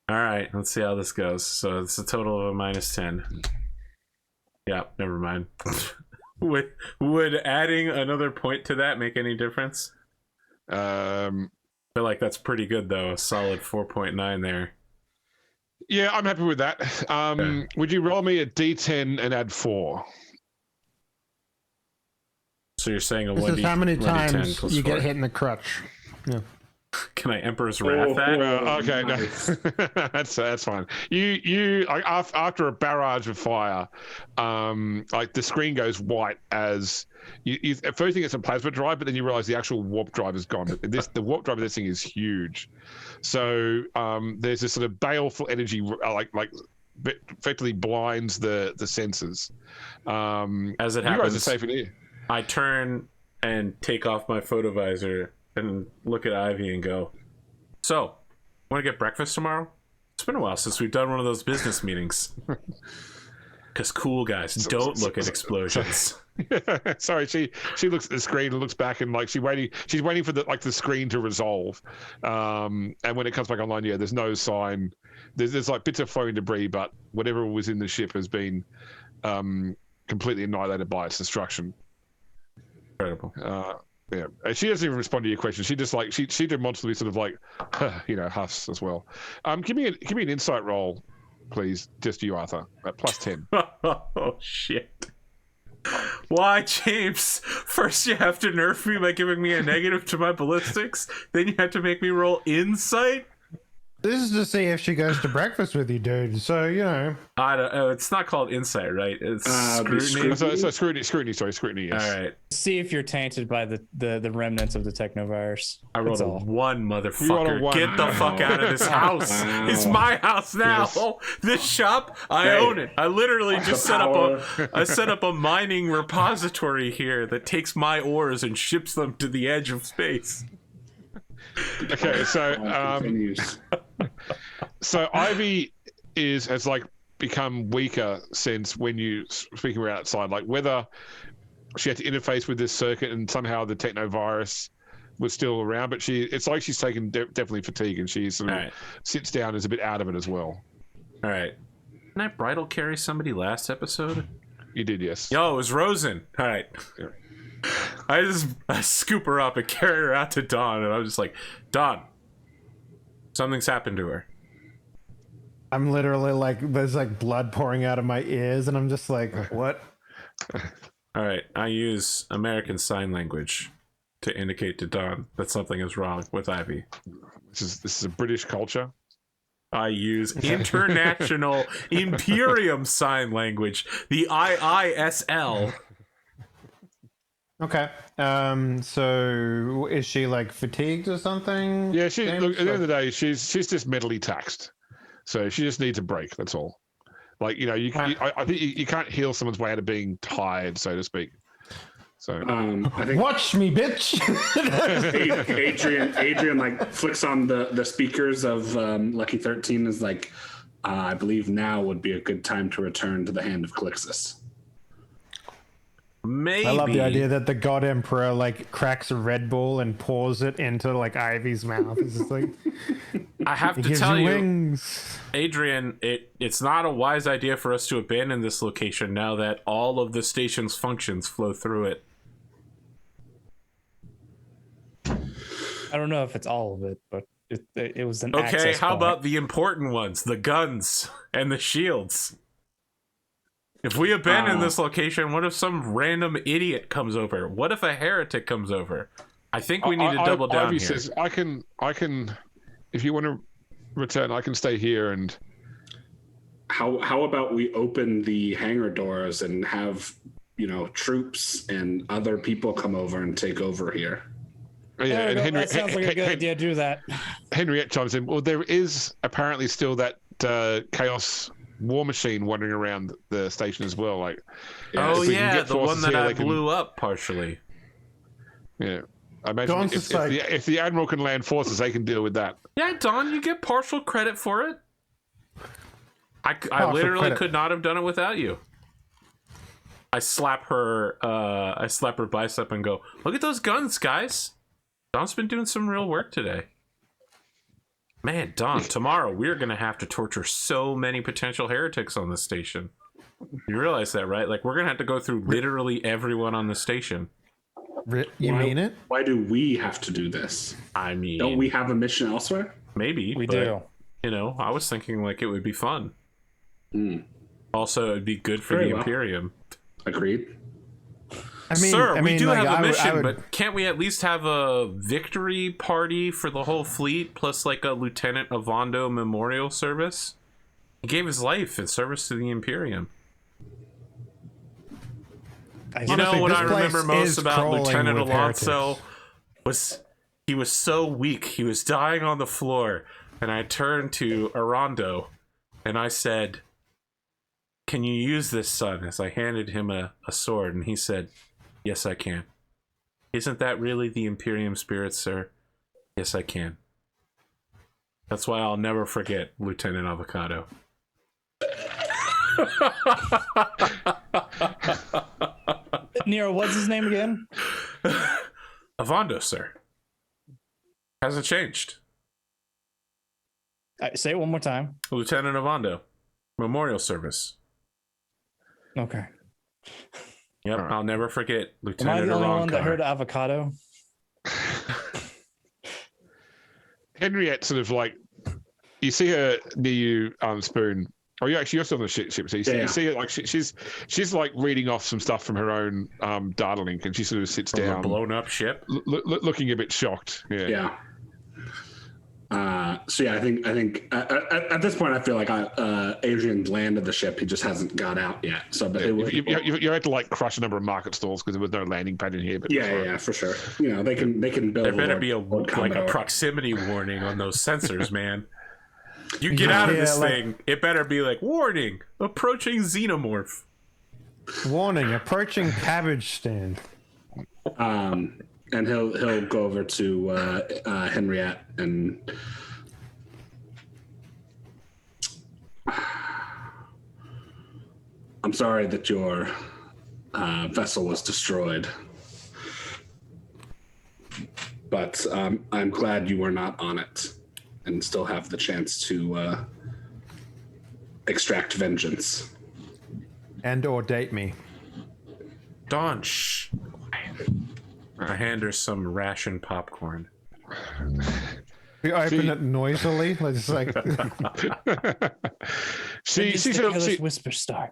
All right, let's see how this goes. So it's a total of a -10. Yeah, never mind. Would adding another point to that make any difference? I feel like that's pretty good though. A solid 4.9 there. Yeah, I'm happy with that. Okay. Would you roll me a D10 and add 4? So you're saying a This 1D, is how many 1D10 times plus you 4. get hit in the crutch. Yeah. Can I Emperor's Wrath that? Okay, nice. no. that's fine. You after a barrage of fire, like the screen goes white as you at first think it's a plasma drive, but then you realize the actual warp drive is gone. The warp drive of this thing is huge. So there's this sort of baleful energy, like effectively blinds the senses. As it you guys are happens, safe in here. I turn and take off my photovisor and look at Ivy and go, so, want to get breakfast tomorrow? It's been a while since we've done one of those business meetings. Because cool guys don't look at explosions. Sorry, she looks at the screen and looks back and like she's waiting for the screen to resolve. And when it comes back online, there's no sign. There's like bits of flowing debris, but whatever was in the ship has been completely annihilated by its destruction. Incredible. Yeah, and she doesn't even respond to your question. She just she demonstrably sort of like, huffs as well. Give me an insight roll, please, just you, Arthur, at +10. Oh shit! Why, James? First you have to nerf me by giving me a negative to my ballistics, then you have to make me roll insight. This is to see if she goes to breakfast with you, dude. So, you know. I don't know. It's not called insight, right? It's scrutiny. So scrutiny, yes. All right. See if you're tainted by the remnants of the technovirus. I rolled a 1, motherfucker. one. Get the fuck out of this house. It's my house now. Yes. This shop, I own it. I literally just set up a mining repository here that takes my ores and ships them to the edge of space. Okay, so Ivy has like become weaker since when you speaking her outside, like whether she had to interface with this circuit and somehow the technovirus was still around, but it's like she's taken definitely fatigue and she sort of sits down and is a bit out of it as well. All right. Didn't I bridal carry somebody last episode? You did, yes. Yo, it was Rosen. All right. Yeah. I scoop her up and carry her out to Dawn, and I was just like, Dawn, something's happened to her. I'm literally like, there's like blood pouring out of my ears, and I'm just like, what? All right, I use American Sign Language to indicate to Dawn that something is wrong with Ivy. This is a British culture. I use International Imperium Sign Language, the IISL. Okay. So is she like fatigued or something? Yeah, look, at the end of the day, she's just mentally taxed, so she just needs a break. That's all. Like, you know, I think you can't heal someone's way out of being tired, so to speak. So I think watch me, bitch. Adrian like flicks on the speakers of Lucky 13 is like, I believe now would be a good time to return to the Hand of Calixis. Maybe. I love the idea that the God Emperor like cracks a Red Bull and pours it into like Ivy's mouth. It's just like, I have to tell you, wings. Adrian, it's not a wise idea for us to abandon this location now that all of the station's functions flow through it. I don't know if it's all of it, but it was an okay. access How point. about the important ones, the guns and the shields? If we abandon this location, what if some random idiot comes over? What if a heretic comes over? I think we need to double down Ivy here. says, I can, if you want to return, I can stay here and... How about we open the hangar doors and have, you know, troops and other people come over and take over here? Yeah, and that sounds like a good idea. Do that. Henriette chimes in. Well, there is apparently still that Chaos war machine wandering around the station as well. Like, the one that I blew up partially. Yeah, I imagine if the Admiral can land forces, they can deal with that. Yeah, Don, you get partial credit for it. I literally could not have done it without you. I slap her bicep and go, look at those guns, guys. Don's been doing some real work today. Man, Don, tomorrow we're going to have to torture so many potential heretics on this station. You realize that, right? Like, we're going to have to go through literally everyone on the station. You mean it? Why do we have to do this? I mean... Don't we have a mission elsewhere? Maybe. We do. You know, I was thinking, like, it would be fun. Mm. Also, it'd be good for the Imperium. Agreed. We do have a mission, but can't we at least have a victory party for the whole fleet, plus like a Lieutenant Avando memorial service? He gave his life in service to the Imperium. You know what I remember most about Lieutenant Alonso was he was so weak. He was dying on the floor, and I turned to Arando, and I said, "Can you use this, son?" As I handed him a sword, and he said, "Yes, I can." Isn't that really the Imperium spirit, sir? Yes, I can. That's why I'll never forget Lieutenant Avocado. Nero, what's his name again? Avando, sir. Hasn't changed. Say it one more time. Lieutenant Avando. Memorial service. Okay. Yep, right. I'll never forget Lieutenant Am I the only one that Aronkar. heard avocado? Henriette sort of like, you see her near you, Spoon. Oh, you're still on the ship. So you see her like she's like reading off some stuff from her own data link, and she sort of sits down. A blown up ship. Looking a bit shocked. Yeah. Yeah. So yeah, I think at this point I feel like Adrian landed the ship. He just hasn't got out yet. So, but you had to like crush a number of market stalls because there was no landing pad in here. But yeah, for sure. You know, they can build. There better be a proximity warning on those sensors, man. You get out of this thing, it better be like warning, approaching xenomorph. Warning, approaching cabbage stand. And he'll go over to Henriette and I'm sorry that your vessel was destroyed, but I'm glad you were not on it and still have the chance to extract vengeance. And or date me. Dawn, shh. I hand her some ration popcorn. We open it noisily. It's like she whisper start.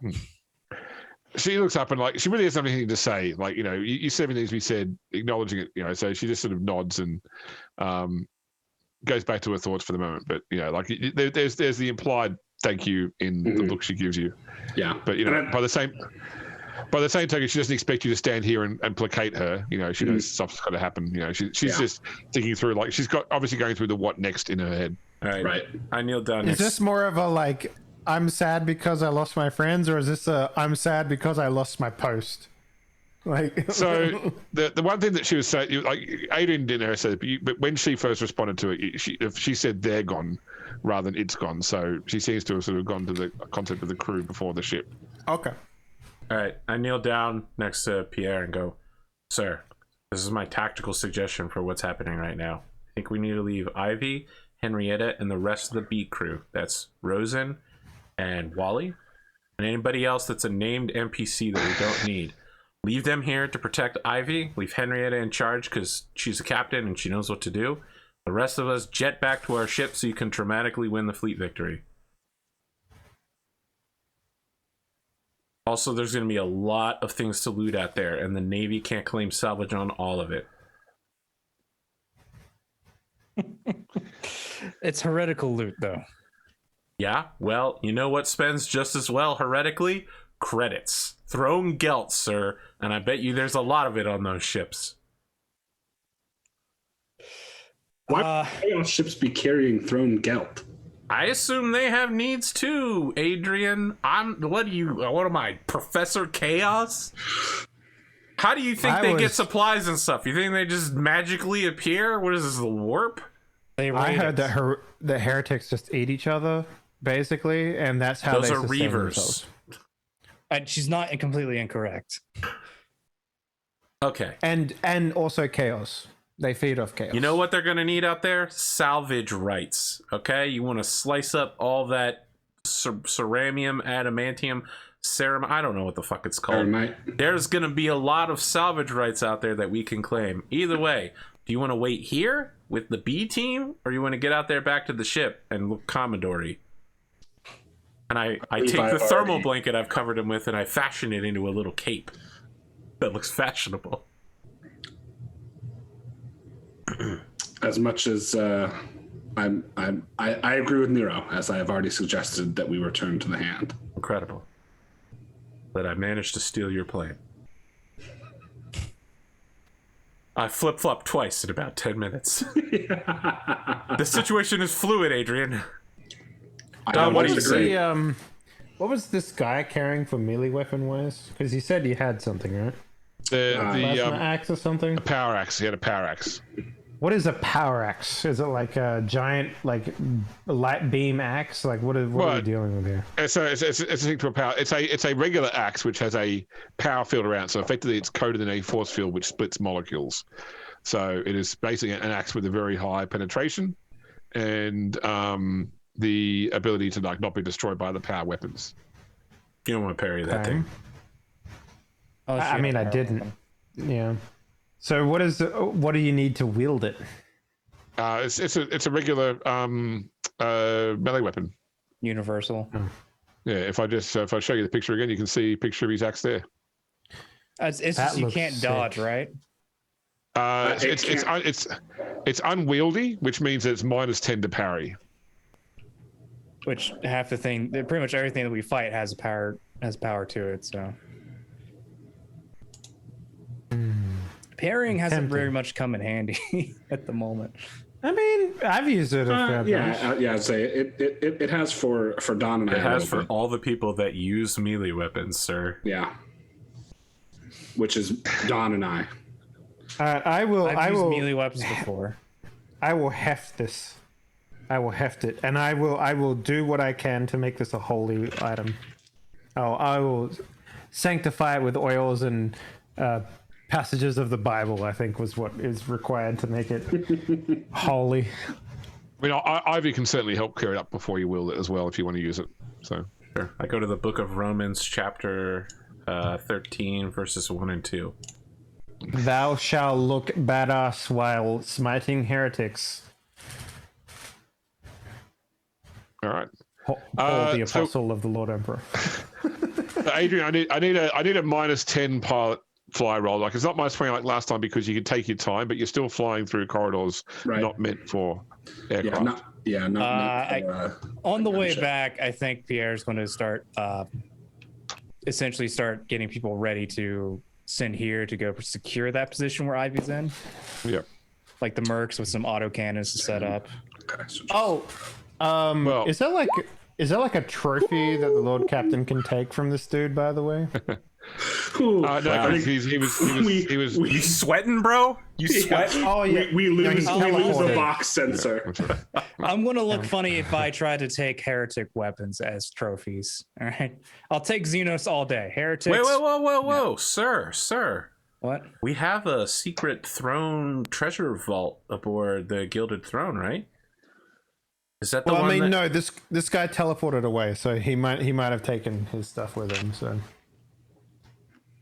She looks up and like she really has anything to say. Like, you know, you said everything needs to be said, acknowledging it. You know, so she just sort of nods and goes back to her thoughts for the moment. But you know, like there's the implied thank you in the look she gives you. Yeah, but you know, by the same token, she doesn't expect you to stand here and placate her. You know, she knows stuff's got to happen. You know, she's just thinking through, like, she's got obviously going through the what next in her head. All right. I kneel down. Is this more of a like, I'm sad because I lost my friends, or is this a I'm sad because I lost my post? Like, so the one thing that she was saying, like Adrian didn't know say, but when she first responded to it, she said they're gone rather than it's gone. So she seems to have sort of gone to the concept of the crew before the ship. Okay. All right, I kneel down next to Pierre and go, "Sir, this is my tactical suggestion for what's happening right now. I think we need to leave Ivy, Henrietta, and the rest of the beat crew. That's Rosen and Wally, and anybody else that's a named NPC that we don't need. Leave them here to protect Ivy. Leave Henrietta in charge because she's a captain and she knows what to do. The rest of us jet back to our ship so you can dramatically win the fleet victory." Also, there's going to be a lot of things to loot out there, and the Navy can't claim salvage on all of it. It's heretical loot, though. Yeah, well, you know what spends just as well heretically? Credits. Throne gelt, sir, and I bet you there's a lot of it on those ships. Why would ships be carrying throne gelt? I assume they have needs too, Adrian. What am I, Professor Chaos? How do you think they get supplies and stuff? You think they just magically appear? What is this, the warp? I heard that the heretics just eat each other, basically, and that's how those they are sustain reavers. themselves. And she's not completely incorrect. Okay. And also chaos. They feed off chaos. You know what they're going to need out there? Salvage rights. Okay? You want to slice up all that ceramium, adamantium, ceram. I don't know what the fuck it's called. There's going to be a lot of salvage rights out there that we can claim. Either way, do you want to wait here with the B team, or you want to get out there back to the ship and look Commodore-y? And I take the thermal blanket I've covered him with and I fashion it into a little cape that looks fashionable. As much as I agree with Nero, as I have already suggested that we return to the Hand. Incredible that I managed to steal your plane. I flip-flopped twice in about 10 minutes. The situation is fluid, Adrian. What do you say? What was this guy carrying for melee weapon wise? Because he said he had something, right? The axe or something. A power axe. He had a power axe. What is a power axe? Is it like a giant, like light beam axe? Like what are we dealing with here? It's a thing to a power. It's a regular axe which has a power field around. So effectively, it's coated in a force field which splits molecules. So it is basically an axe with a very high penetration and the ability to like not be destroyed by the power weapons. You don't want to parry that thing. Oh, I mean, I didn't. Yeah. So what do you need to wield it? It's a regular melee weapon. Universal. Oh. Yeah. If I show you the picture again, you can see a picture of his axe there. It's just you can't dodge, right? It's unwieldy, which means it's -10 to parry. Which half the thing, pretty much everything that we fight has power to it. So parrying hasn't very much come in handy at the moment. I mean, I've used it. I'd say it has for Don and I. It has for all the people that use melee weapons, sir. Yeah. Which is Don and I. I will used melee weapons before. I will heft this. I will heft it, and I will do what I can to make this a holy item. I will sanctify it with oils and passages of the Bible. I think was what is required to make it holy. I mean, Ivy can certainly help clear it up before you wield it as well if you want to use it. So sure. I go to the Book of Romans, chapter 13, verses 1 and 2. Thou shalt look badass while smiting heretics. All right. Paul, the apostle of the Lord Emperor. Adrian, I need a -10 pilot fly roll. Like, it's not -20 like last time because you can take your time, but you're still flying through corridors not meant for aircraft. On the way back, I think Pierre's going to start essentially start getting people ready to send here to go secure that position where Ivy's in. Yeah. Like the mercs with some autocannons to set up. Okay, is that like a trophy that the Lord Captain can take from this dude, by the way? No, he was. You sweating, bro? You sweating? Oh yeah. We lose the box sensor. I'm gonna look funny if I try to take heretic weapons as trophies. All right, I'll take Xenos all day. Heretics. Wait, whoa, sir. What? We have a secret throne treasure vault aboard the Gilded Throne, right? Is that the one? I mean, no. This guy teleported away, so he might have taken his stuff with him. So.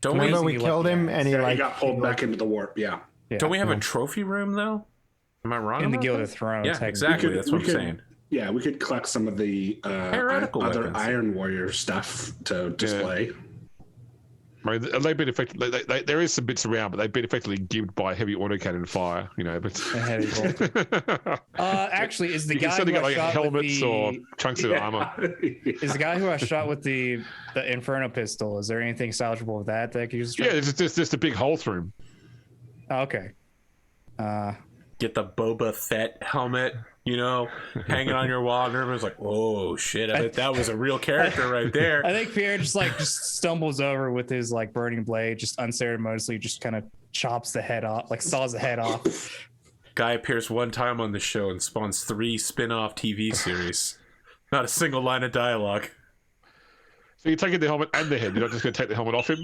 Remember we killed him and he got pulled back into the warp. Yeah. Don't we have a trophy room though? Am I wrong? In the Gilded Throne. Yeah, exactly. That's what I'm saying. Yeah, we could collect some of the other weapons. Iron Warrior stuff to display. Right, they've been effectively. There is some bits around, but they've been effectively gibbed by heavy autocannon fire. You know, but actually, is the guy who got I shot helmets or chunks of armor? Is the guy who I shot with the Inferno pistol? Is there anything salvageable with that I could use? Yeah, there's just a big hole through him. Oh, okay. Get the Boba Fett helmet, you know, hanging on your wall, and everyone's like, "Oh shit! I bet that was a real character right there." I think Pierre just stumbles over with his like burning blade, just unceremoniously, just kind of chops the head off, like saws the head off. Guy appears one time on the show and spawns 3 spin-off TV series. Not a single line of dialogue. So you're taking the helmet and the head. You're not just going to take the helmet off him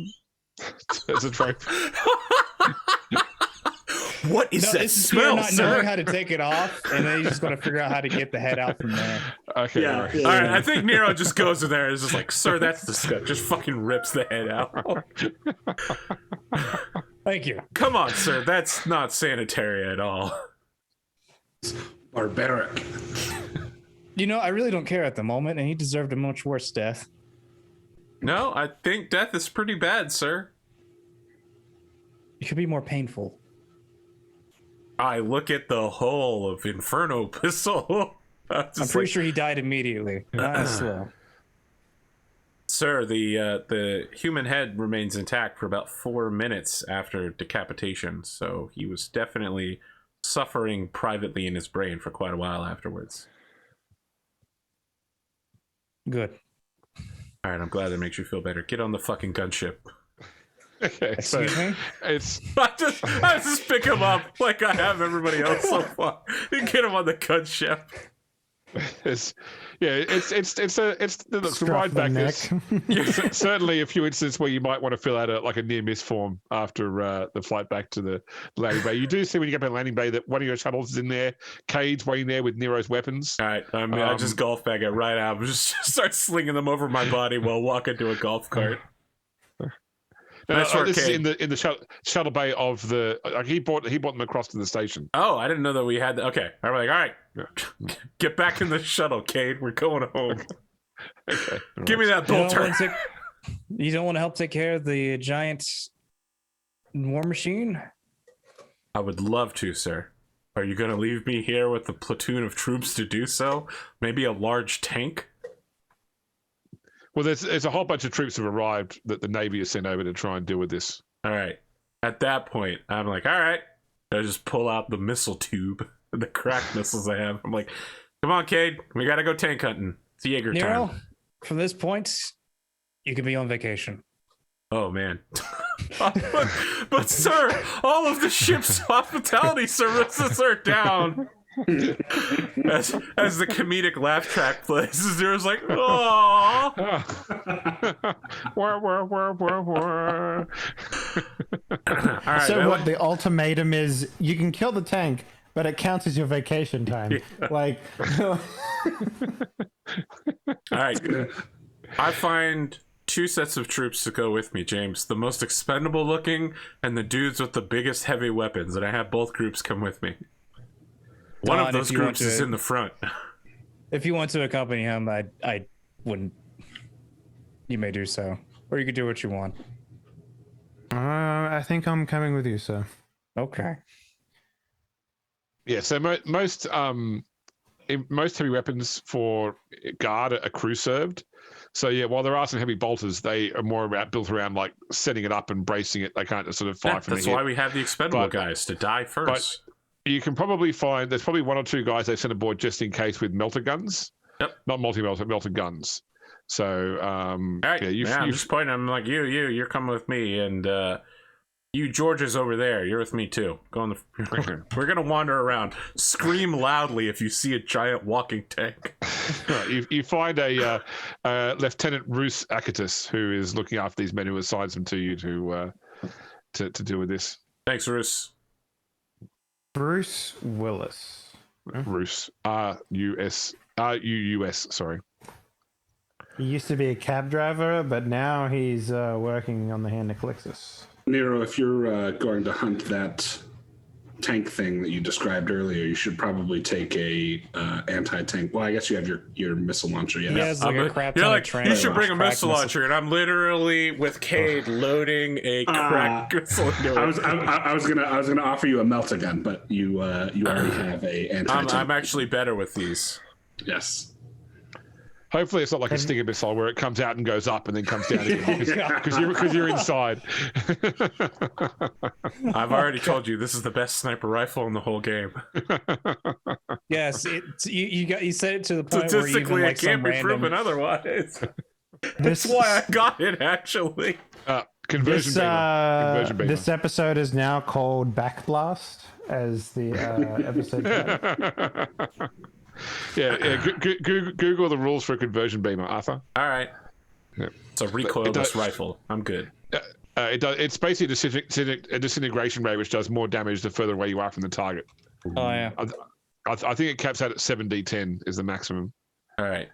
as a trophy. What is that smell, not knowing how to take it off, and then he's just going to figure out how to get the head out from there. Okay. Yeah. All right. I think Nero just goes in there and is just like, "Sir, that's disgusting." Just fucking rips the head out. Thank you. Come on, sir. That's not sanitary at all. Barbaric. You know, I really don't care at the moment, and he deserved a much worse death. No, I think death is pretty bad, sir. It could be more painful. I look at the hull of Inferno pistol. I'm pretty sure he died immediately. Not as slow. Sir, the human head remains intact for about 4 minutes after decapitation, so he was definitely suffering privately in his brain for quite a while afterwards. Good. All right, I'm glad that makes you feel better. Get on the fucking gunship. Okay, Excuse me? It's I just pick him up like I have everybody else so far and get him on the gunship. it's the ride back. There's certainly a few instances where you might want to fill out a near miss form after the flight back to the landing bay. You do see when you get back to the landing bay that one of your shuttles is in there, Cade's waiting there with Nero's weapons. All right, I just golf bag it right out. Just start slinging them over my body while walking to a golf cart. This is in the shuttle bay of the. He brought them across to the station. Oh, I didn't know that we had. Okay, I'm like, all right, get back in the shuttle, Cade. We're going home. Okay, give me that bolter. You don't want to help take care of the giant war machine? I would love to, sir. Are you going to leave me here with a platoon of troops to do so? Maybe a large tank? Well, there's a whole bunch of troops have arrived that the Navy has sent over to try and deal with this. All right. At that point, I'm like, all right. I just pull out the missile tube, the cracked missiles I have. I'm like, come on, Cade. We got to go tank hunting. It's Jaeger Nero, time. from this point, you can be on vacation. Oh, man. but, sir, all of the ship's hospitality services are down. As the comedic laugh track plays, Zero's like, "Oh." All right, so what? The ultimatum is you can kill the tank, but it counts as your vacation time. Yeah. Like, all right. I find 2 sets of troops to go with me, James. The most expendable looking and the dudes with the biggest heavy weapons, and I have both groups come with me. One of those groups is in the front. If you want to accompany him, I wouldn't. You may do so, or you could do what you want. I think I'm coming with you, sir. Okay. Yeah. So most heavy weapons for guard are crew served. So yeah, while there are some heavy bolters, they are more built around like setting it up and bracing it. They can't just sort of fire from the hip. That's why we have the expendable guys to die first. You can probably find there's probably 1 or 2 guys they've sent aboard just in case with melter guns. Yep. Not multi-melter, melter guns. So all right. Yeah, I'm just pointing. I'm like, you're coming with me, and you George is over there. You're with me too. Go on the. We're gonna wander around. Scream loudly if you see a giant walking tank. You find a Lieutenant Roos Acatus who is looking after these men who assigns them to you to deal with this. Thanks, Roos. Bruce Willis. Roos. R-U-U-S, sorry. He used to be a cab driver, but now he's working on the Hand of Calixis. Nero, if you're going to hunt that tank thing that you described earlier, you should probably take a anti-tank. Well, I guess you have your missile launcher. Yeah, he has like a crap ton you're like, of train. You should bring a missile launcher, and I'm literally with Cade loading a cracked missile into it. I was gonna offer you a melter gun, but you already have a anti-tank. I'm actually better with these. Yes. Hopefully it's not like a Stinger missile where it comes out and goes up and then comes down again because you're inside. I've already told you this is the best sniper rifle in the whole game. Yes, you said it to the point where even like it can't be proven otherwise. That's why I got it actually. Conversion beamer. This episode is now called Backblast as the episode. Yeah. Google the rules for a conversion beamer, Arthur. All right. Yeah. It's a recoilless rifle. I'm good. It's basically a disintegration rate which does more damage the further away you are from the target. Oh yeah. I think it caps out at 7d10 is the maximum. All right.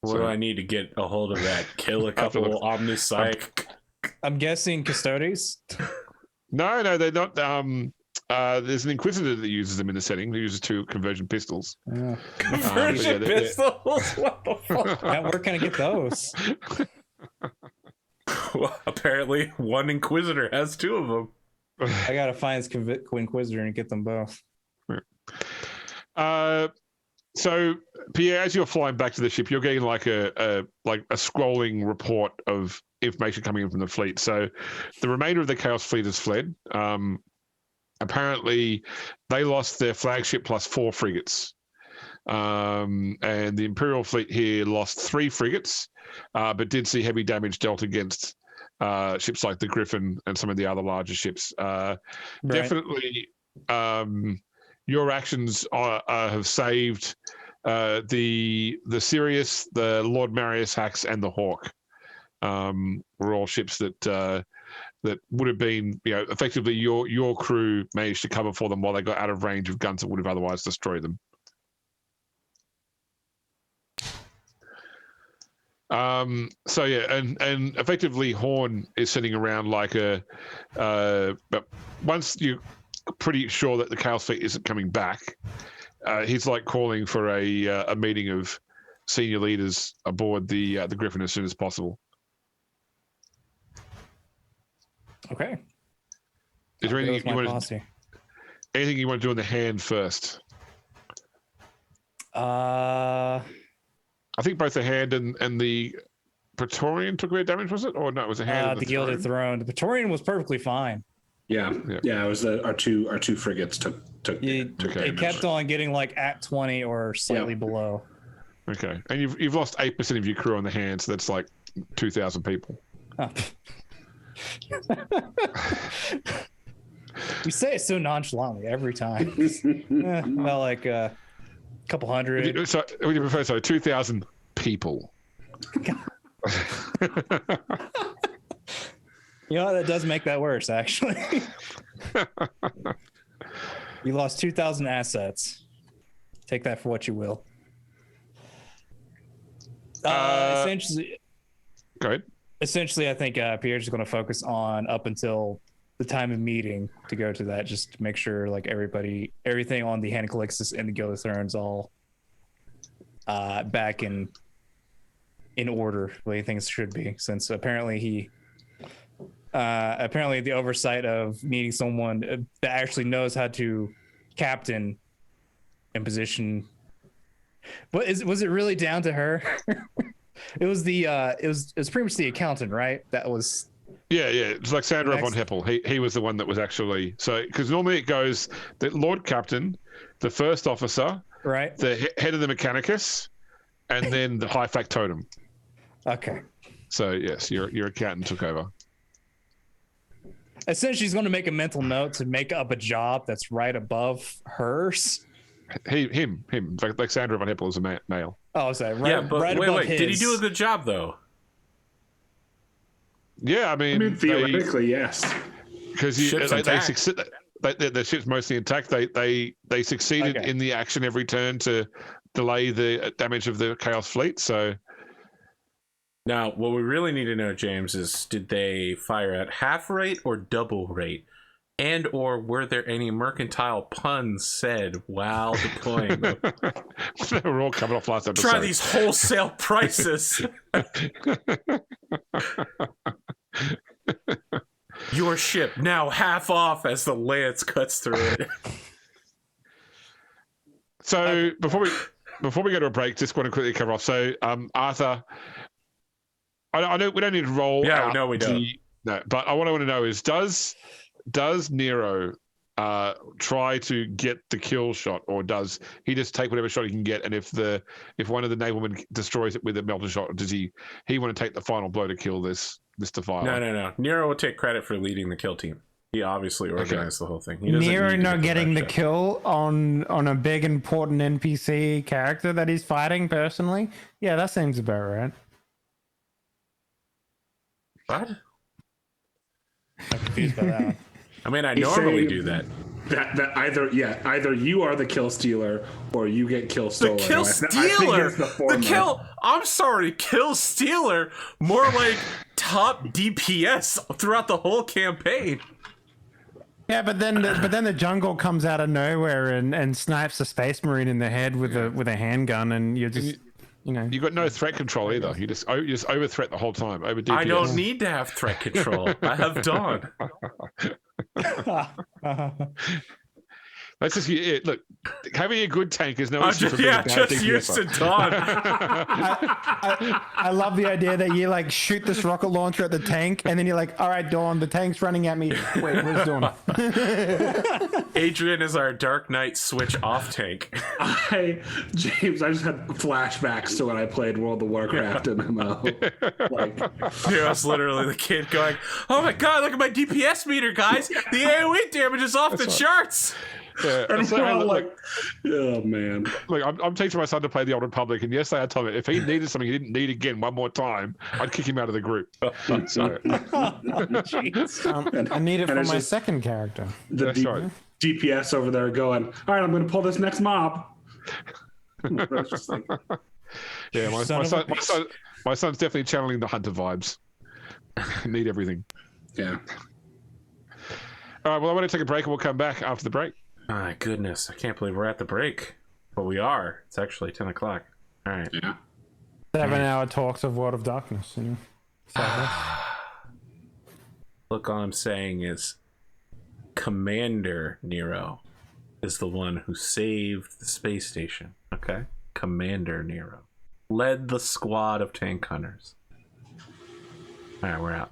What do I need to get a hold of that? Kill a couple omniscience. I'm guessing Custodes. No, they're not. There's an Inquisitor that uses them in the setting. Who uses 2 conversion pistols. Conversion pistols? What the fuck? Where can I get those? Well, apparently, one Inquisitor has 2 of them. I gotta find this Inquisitor and get them both. So, Pierre, as you're flying back to the ship, you're getting like a scrolling report of information coming in from the fleet. So, the remainder of the Chaos Fleet has fled. Apparently, they lost their flagship plus 4 frigates. And the Imperial fleet here lost 3 frigates, but did see heavy damage dealt against ships like the Griffin and some of the other larger ships. Right. Definitely, your actions have saved the Sirius, the Lord Marius Hax, and the Hawk. Were all ships that would have been, effectively your crew managed to cover for them while they got out of range of guns that would have otherwise destroyed them. So yeah, and effectively Horn is sitting around like but once you're pretty sure that the Chaos Fleet isn't coming back, he's like calling for a meeting of senior leaders aboard the Griffin as soon as possible. Okay. Is there anything you want anything you want to do in the hand first? Uh, I think both the hand and the Praetorian took a bit of damage, was it? Or no, it was the hand and the Gilded Throne. The Praetorian was perfectly fine. Yeah. It was our two frigates took It damage. kept on getting like at 20 or slightly below. Okay, and you've lost 8% of your crew on the hand, so that's like 2,000 people. Oh. We say it so nonchalantly every time. Well, like a couple hundred. So, would you prefer 2,000 people? You know, that does make that worse, actually. You lost 2,000 assets. Take that for what you will. Essentially, go ahead. Essentially, I think Pierre's going to focus on up until the time of meeting to go to that, just to make sure like everything on the Hand of Calixis and the Gilded Throne's all back in order the way things should be. Since apparently the oversight of needing someone that actually knows how to captain and position. But was it really down to her? It was pretty much the accountant, right? That was. Yeah. It's like Sandra von Heppel. He was the one that was actually because normally it goes the Lord Captain, the first officer, right, the head of the Mechanicus, and then the High Factotum. Okay. So yes, your accountant took over. Essentially, he's going to make a mental note to make up a job that's right above hers. Him. In fact, like Sandra von Heppel is a male. Oh, sorry. Right, yeah, but right wait. his. Did he do a good job though? Yeah, I mean theoretically, yes. Because they succeed. The ship's mostly intact. They succeeded in the action every turn to delay the damage of the Chaos Fleet. So now, what we really need to know, James, is did they fire at half rate or double rate? And or were there any mercantile puns said while deploying them? They were all coming off last episode. Try these wholesale prices. Your ship now half off as the lance cuts through it. So before we go to a break, just want to quickly cover off. So Arthur, I know we don't need to roll. Yeah, no, we don't. No, but what I want to know is does Nero try to get the kill shot, or does he just take whatever shot he can get? And if one of the noblemen destroys it with a melter shot, does he want to take the final blow to kill this defiler? No. Nero will take credit for leading the kill team. He obviously organized the whole thing. Nero not getting the kill on a big important NPC character that he's fighting personally. Yeah, that seems about right. What? I'm confused by that one. I mean, I normally do that. That either you are the kill stealer or you get kill stolen. The kill stealer. The kill. I'm sorry, kill stealer. More like top DPS throughout the whole campaign. Yeah, but then the jungle comes out of nowhere and snipes a space marine in the head with a handgun, and you're just you got no threat control either. You just over threat the whole time. Over DPS. I don't need to have threat control. I have Dawn. That's just it. Look, having a good tank is no issue for being a bad just DPS. used to Dawn. I love the idea that you like shoot this rocket launcher at the tank, and then you're like, all right, Dawn, the tank's running at me. Wait, where's Dawn? Adrian is our Dark Knight switch off tank. James, I just had flashbacks to when I played World of Warcraft and MMO. It was literally the kid going, "Oh my god, look at my DPS meter, guys! The AOE damage is off the charts." Yeah. And we're all like, oh man. Look, I'm teaching my son to play the Old Republic, and yesterday I told him if he needed something he didn't need again one more time, I'd kick him out of the group. So, I need it for my second character. The DPS over there going, all right, I'm going to pull this next mob. Yeah, my son's definitely channeling the hunter vibes. Need everything. Yeah. All right, well, I want to take a break, and we'll come back after the break. My goodness, I can't believe we're at the break. But we are. It's actually 10 o'clock. All right. Yeah. 7-hour talks of World of Darkness. Look, all I'm saying is Commander Nero. is the one who saved the space station. Okay, Commander Nero led the squad of tank hunters. All right, we're out.